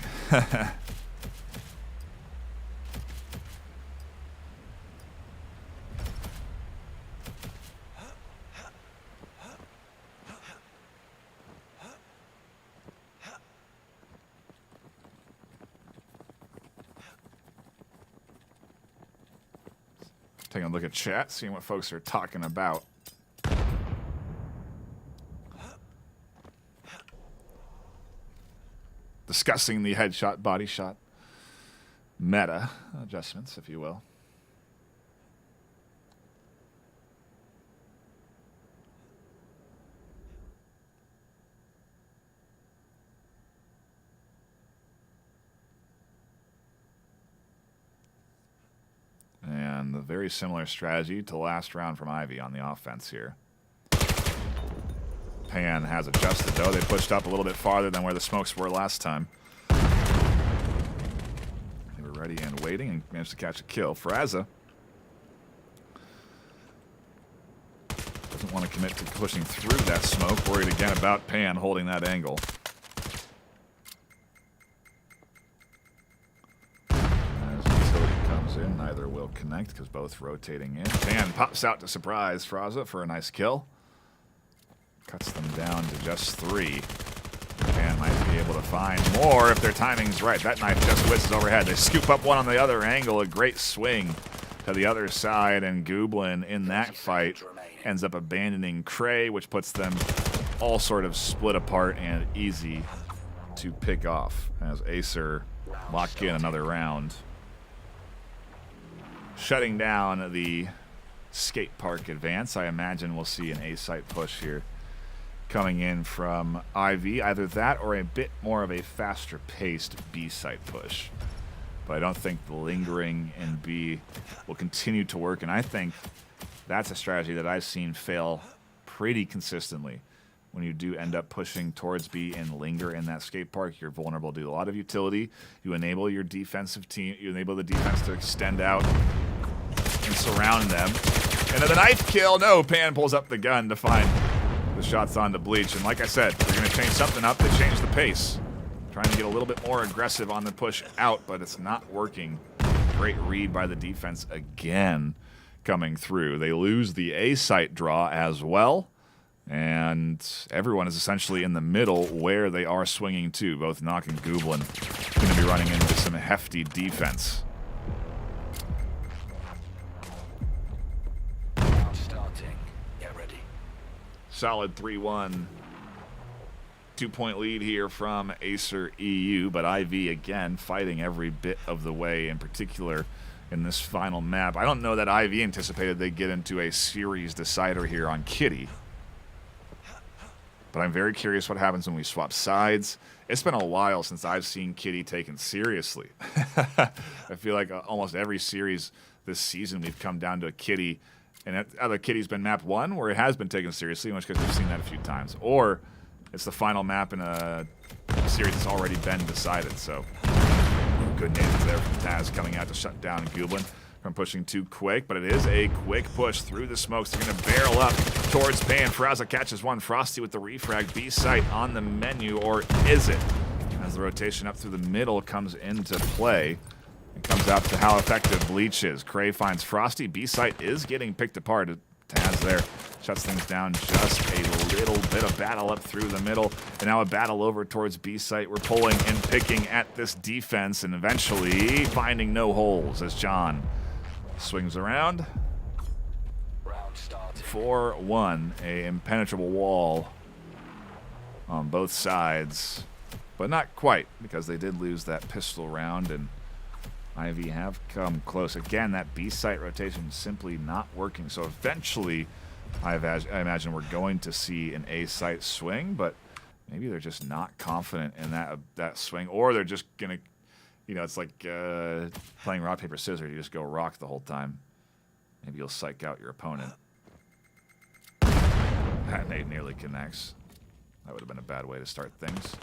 Taking a look at chat, seeing what folks are talking about. Discussing the headshot, body shot meta adjustments, if you will. And a very similar strategy to last round from Ivy on the offense here. Pan has adjusted, though. They pushed up a little bit farther than where the smokes were last time. They were ready and waiting and managed to catch a kill. Fraza doesn't want to commit to pushing through that smoke. Worried again about Pan holding that angle. In. Neither will connect because both rotating in. Pan pops out to surprise Fraza for a nice kill. Cuts them down to just 3. Pan might be able to find more if their timing's right. That knife just whizzes overhead. They scoop up one on the other angle. A great swing to the other side, and Gooblin in that fight ends up abandoning Cray, which puts them all sort of split apart and easy to pick off as AESIR lock in another round. Shutting down the skate park advance. I imagine we'll see an A-site push here coming in from IV. Either that or a bit more of a faster paced B-site push. But I don't think the lingering in B will continue to work, and I think that's a strategy that I've seen fail pretty consistently. When you do end up pushing towards B and linger in that skate park, you're vulnerable to a lot of utility. You enable your defensive team, you enable the defense to extend out and surround them. And then the knife kill, no, Pan pulls up the gun to find the shots onto Bleach. And like I said, they're going to change something up. They change the pace. Trying to get a little bit more aggressive on the push out, but it's not working. Great read by the defense again coming through. They lose the A-site draw as well. And everyone is essentially in the middle where they are swinging to. Both Nock and Gooblin going to be running into some hefty defense. Starting. Get ready. Solid 3-1. 2-point lead here from AESIR EU, but IV again fighting every bit of the way, in particular in this final map. I don't know that IV anticipated they'd get into a series decider here on Kitty. But I'm very curious what happens when we swap sides. It's been a while since I've seen Kitty taken seriously. I feel like almost every series this season we've come down to a Kitty, and either Kitty's been map 1 where it has been taken seriously, in which case we've seen that a few times, or it's the final map in a series that's already been decided. So good names there from Taz coming out to shut down Goblin from pushing too quick, but it is a quick push through the smokes. They're going to barrel up towards Pan. Fraza catches one. Frosty with the refrag. B site on the menu, or is it? As the rotation up through the middle comes into play, it comes out to how effective Bleach is. Cray finds Frosty. B site is getting picked apart. Taz there shuts things down. Just a little bit of battle up through the middle, and now a battle over towards B site. We're pulling and picking at this defense, and eventually finding no holes as John swings around. 4-1, a impenetrable wall on both sides, but not quite, because they did lose that pistol round, and IV have come close. Again, that B site rotation simply not working, so eventually I imagine we're going to see an A site swing, but maybe they're just not confident in that swing, or they're just gonna, you know, it's like playing rock, paper, scissors. You just go rock the whole time. Maybe you'll psych out your opponent. That nade nearly connects. That would have been a bad way to start things.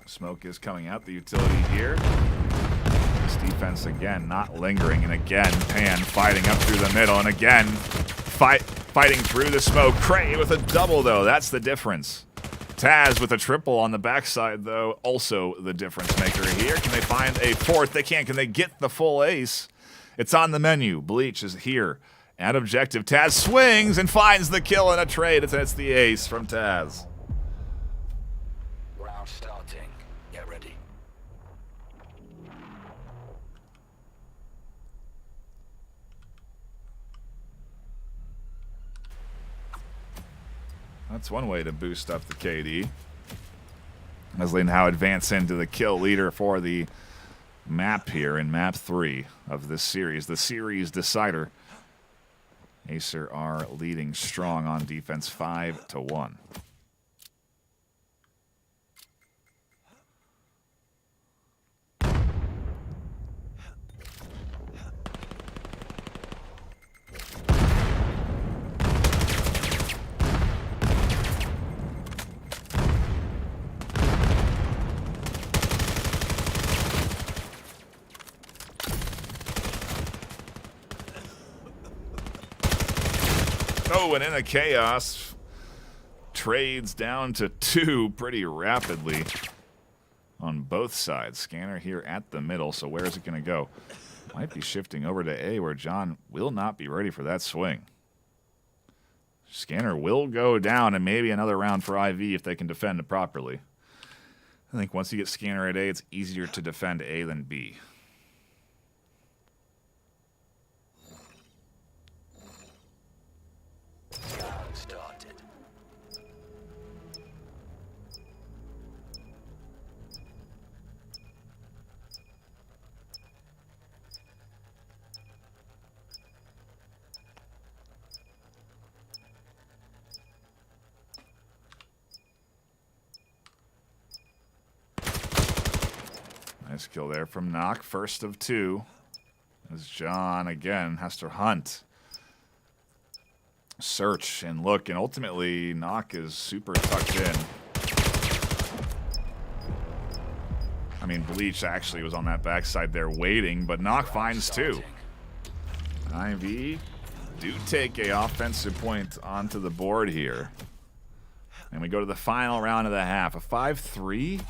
Smoke is coming out. The utility here. This defense again not lingering, and again Pan fighting up through the middle, and again fighting through the smoke. Cray with a double though. That's the difference. Taz with a triple on the backside, though, also the difference maker here. Can they find a fourth? They can't. Can they get the full ace? It's on the menu. Bleach is here at objective. Taz swings and finds the kill in a trade. It's the ace from Taz. Round starting. Get ready. That's one way to boost up the KD. As they now advance into the kill leader for the map here in map 3 of this series, the series decider. AESIR are leading strong on defense 5-1. Oh, and in a chaos, trades down to 2 pretty rapidly on both sides. Scanner here at the middle, so where is it going to go? Might be shifting over to A, where John will not be ready for that swing. Scanner will go down, and maybe another round for IV if they can defend it properly. I think once you get Scanner at A, it's easier to defend A than B. Started. Nice kill there from Knock, first of 2. As John again has to hunt, search, and look, and ultimately Knock is super tucked in. I mean, Bleach actually was on that backside there waiting, but Knock finds 2. IV do take a offensive point onto the board here. And we go to the final round of the half. A 5-3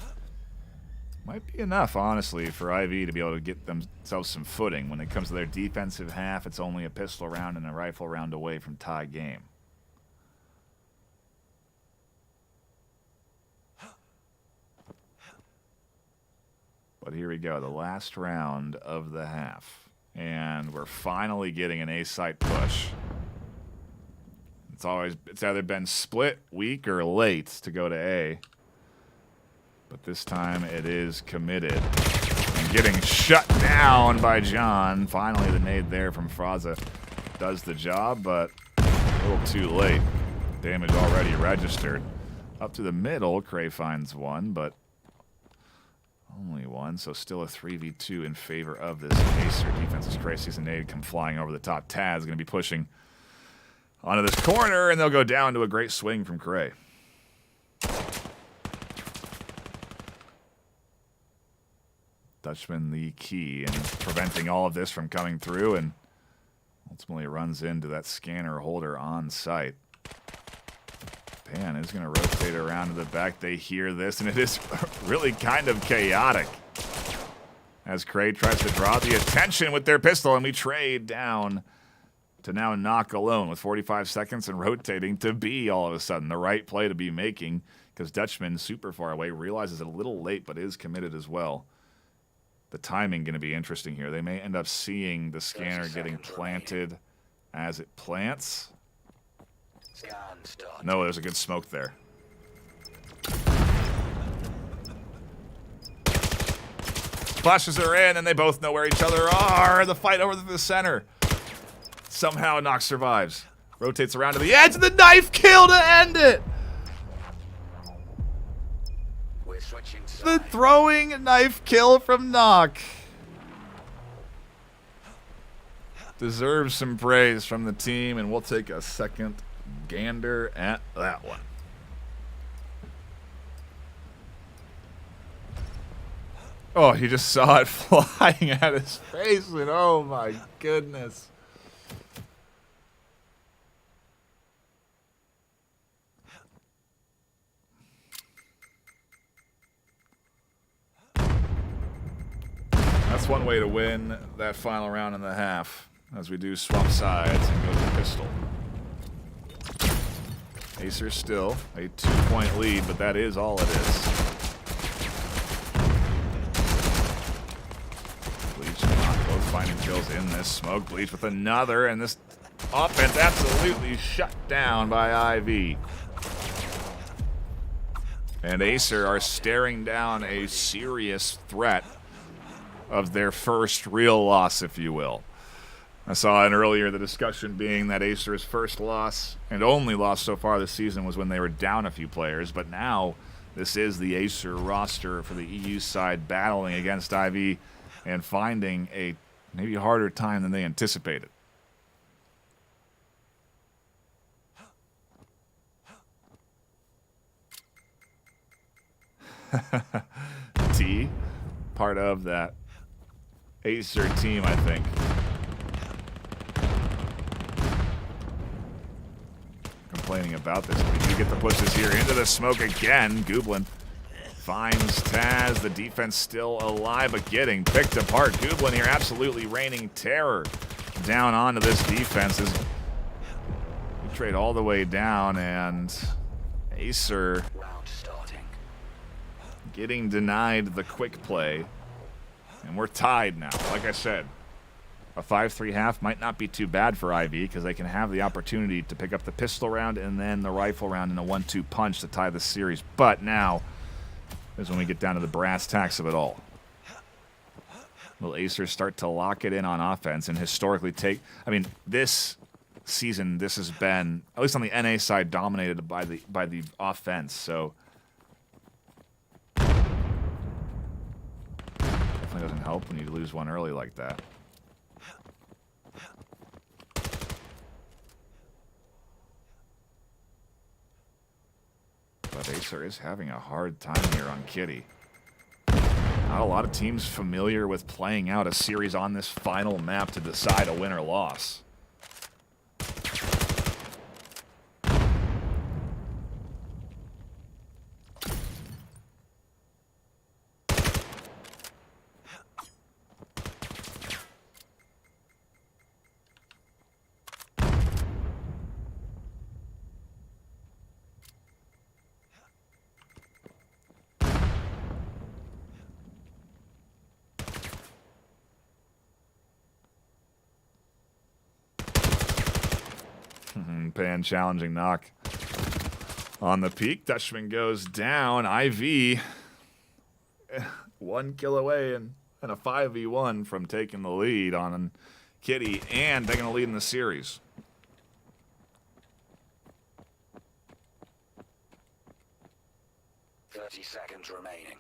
might be enough, honestly, for IV to be able to get themselves some footing. When it comes to their defensive half, it's only a pistol round and a rifle round away from tie game. But here we go, the last round of the half. And we're finally getting an A-site push. It's either been split, weak, or late to go to A. But this time it is committed. And getting shut down by John. Finally, the nade there from Fraza does the job, but a little too late. Damage already registered. Up to the middle, Cray finds one, but only one, so still a 3v2 in favor of this Acer defense. As Cray sees a nade come flying over the top. Taz going to be pushing onto this corner, and they'll go down to a great swing from Cray. Dutchman the key in preventing all of this from coming through, and ultimately runs into that scanner holder on site. Pan is going to rotate around to the back. They hear this, and it is really kind of chaotic as Cray tries to draw the attention with their pistol, and we trade down to now Knock alone with 45 seconds and rotating to B all of a sudden. The right play to be making, because Dutchman, super far away, realizes it a little late but is committed as well. The timing going to be interesting here. They may end up seeing the scanner getting planted as it plants. No, there's a good smoke there. Flashes are in, and they both know where each other are. The fight over the center. Somehow Knock survives. Rotates around to the edge, and the knife kill to end it. The throwing knife kill from Knock. Deserves some praise from the team, and we'll take a second gander at that one. Oh, he just saw it flying at his face, and oh my goodness. That's one way to win that final round and a half, as we do swap sides and go to the pistol. Acer still a 2-point lead, but that is all it is. Bleach and Knock both finding kills in this smoke. Bleach with another, and this offense absolutely shut down by IV. And Acer are staring down a serious threat of their first real loss, if you will. I saw in earlier the discussion being that Acer's first loss and only loss so far this season was when they were down a few players, but now this is the Acer roster for the EU side battling against IV and finding a maybe harder time than they anticipated. T, part of that Acer team, I think. Complaining about this. We do get the pushes here into the smoke again. Gooblin finds Taz. The defense still alive, but getting picked apart. Gooblin here absolutely raining terror down onto this defense. We trade all the way down, and Acer getting denied the quick play. And we're tied now. Like I said, a 5-3 half might not be too bad for IV because they can have the opportunity to pick up the pistol round and then the rifle round in a 1-2 punch to tie the series. But now is when we get down to the brass tacks of it all. Will Acer start to lock it in on offense and historically take... I mean, this season, this has been, at least on the NA side, dominated by the offense. So definitely doesn't help when you lose one early like that. But Acer is having a hard time here on Kitty. Not a lot of teams familiar with playing out a series on this final map to decide a win or loss. Pan challenging Knock on the peak. Dutchman goes down. IV 1 kill away and and a 5v1 from taking the lead on Kitty and taking the lead in the series. Seconds remaining.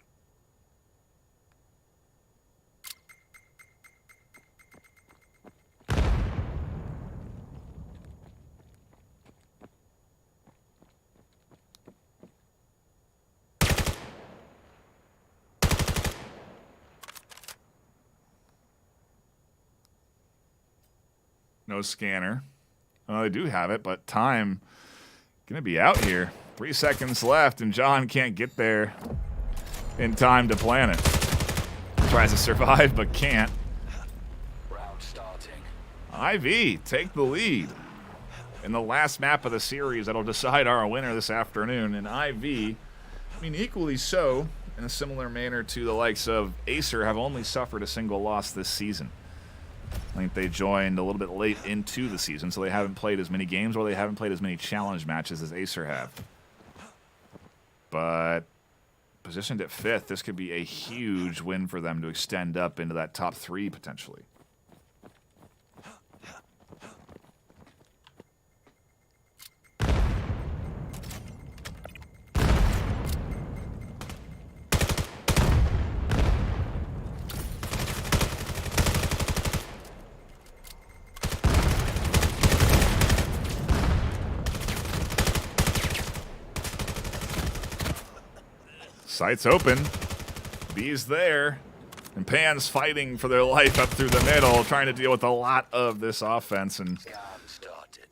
No scanner. Oh, they do have it, but time going to be out here. 3 seconds left, and John can't get there in time to plan it. Tries to survive, but can't. Round starting. IV take the lead in the last map of the series that'll decide our winner this afternoon. And IV, I mean, equally so, in a similar manner to the likes of AESIR, have only suffered a single loss this season. I think they joined a little bit late into the season, so they haven't played as many games or they haven't played as many challenge matches as AESIR have. But positioned at 5th, this could be a huge win for them to extend up into that top 3 potentially. Sights open. B's there. And Pan's fighting for their life up through the middle, trying to deal with a lot of this offense. And Scan started.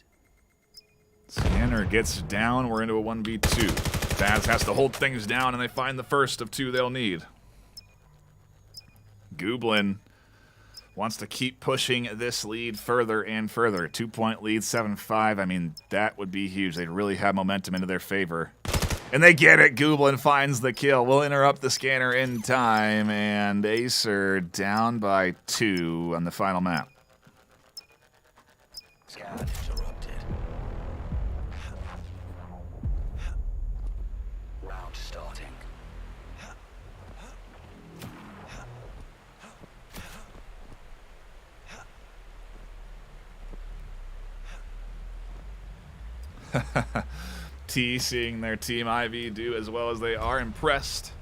Scanner gets down. We're into a 1v2. Baz has to hold things down, and they find the first of 2 they'll need. Gooblin wants to keep pushing this lead further and further. 2-point lead, 7-5. I mean, that would be huge. They'd really have momentum into their favor. And they get it. Gooblin finds the kill. We'll interrupt the scanner in time, and AESIR down by 2 on the final map. Scan interrupted. Round starting. T seeing their team IV do as well as they are, impressed.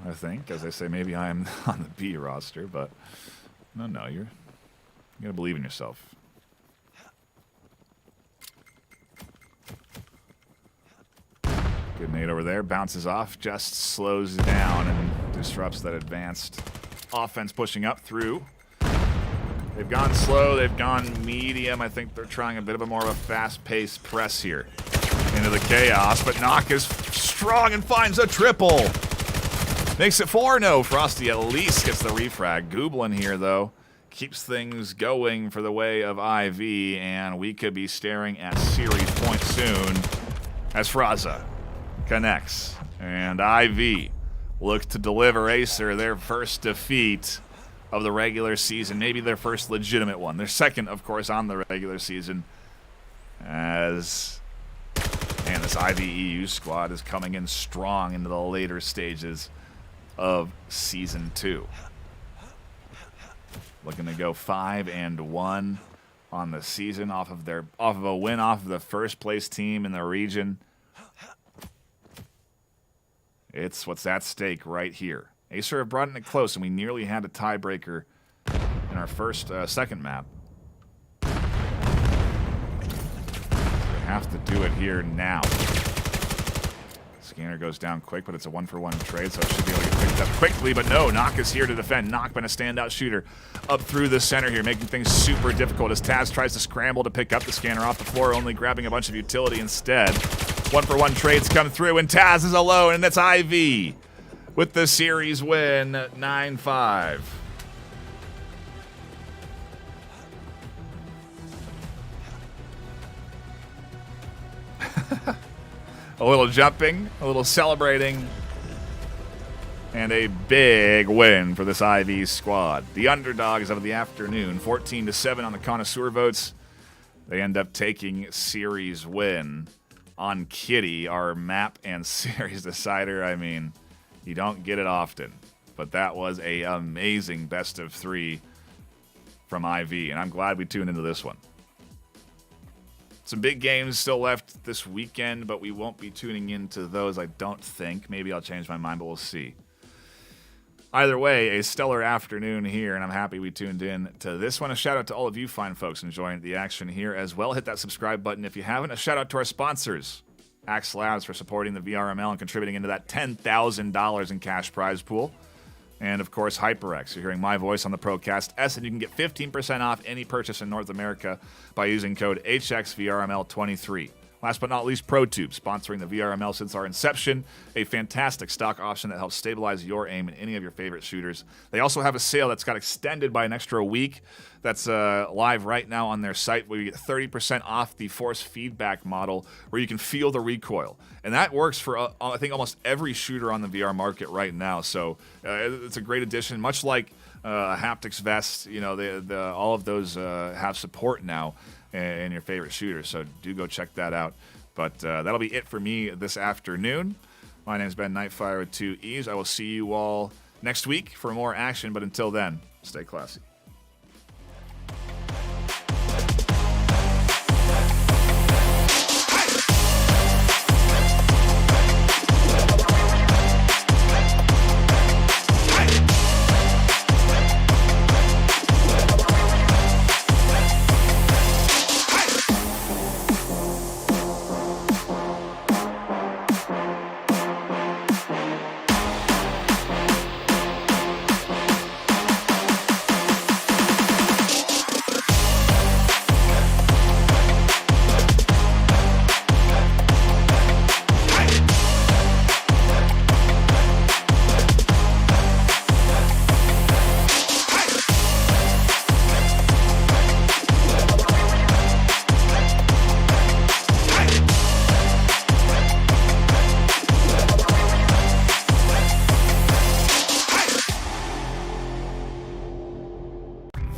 I think, as I say, maybe I'm on the B roster, but no, you gotta believe in yourself. Good nade over there, bounces off, just slows down and disrupts that advanced offense pushing up through. They've gone slow, they've gone medium. I think they're trying a bit of a more of a fast-paced press here into the chaos, but Nock is strong and finds a triple. Makes it 4. No, Frosty at least gets the refrag. Gooblin here, though, keeps things going for the way of IV, and we could be staring at series point soon as Fraza connects. And IV look to deliver AESIR their first defeat of the regular season, maybe their first legitimate one. Their second, of course, on the regular season. As, man, this IVEU squad is coming in strong into the later stages of Season 2. Looking to go 5-1 on the season off of a win off of the first place team in the region. It's what's at stake right here. AESIR have brought it close, and we nearly had a tiebreaker in our second map. We have to do it here now. Scanner goes down quick, but it's a 1-for-1 trade, so it should be able to get picked up quickly. But no, Nock is here to defend. Nock been a standout shooter up through the center here, making things super difficult as Taz tries to scramble to pick up the scanner off the floor, only grabbing a bunch of utility instead. 1-for-1 trades come through, and Taz is alone, and it's IV with the series win, 9-5. A little jumping, a little celebrating, and a big win for this IV squad. The underdogs of the afternoon, 14-7 on the connoisseur votes. They end up taking series win on Kitty, our map and series decider. I mean, You don't get it often. But that was a amazing best of 3 from IV, and I'm glad we tuned into this one. Some big games still left this weekend, but we won't be tuning into those, I don't think. Maybe I'll change my mind, but we'll see. Either way, a stellar afternoon here, and I'm happy we tuned in to this one. A shout out to all of you fine folks enjoying the action here as well. Hit that subscribe button if you haven't. A shout out to our sponsors, Axe Labs, for supporting the VRML and contributing into that $10,000 in cash prize pool. And, of course, HyperX. You're hearing my voice on the Procast S, and you can get 15% off any purchase in North America by using code HXVRML23. Last but not least, ProTube, sponsoring the VRML since our inception. A fantastic stock option that helps stabilize your aim in any of your favorite shooters. They also have a sale that's got extended by an extra week. That's live right now on their site, where you get 30% off the force feedback model, where you can feel the recoil. And that works for, I think, almost every shooter on the VR market right now. So it's a great addition. Much like a haptics vest, you know, all of those have support now in your favorite shooters. So do go check that out. But that'll be it for me this afternoon. My name's Ben Nightfire with 2 E's. I will see you all next week for more action. But until then, stay classy.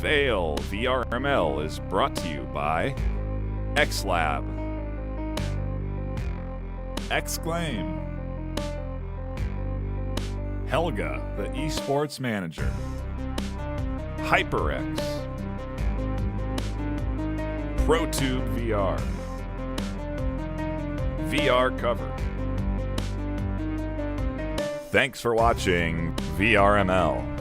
VAIL VRML is brought to you by XLab, Exclaim, Helga, the esports manager, HyperX, ProTube VR, VR Cover. Thanks for watching VRML.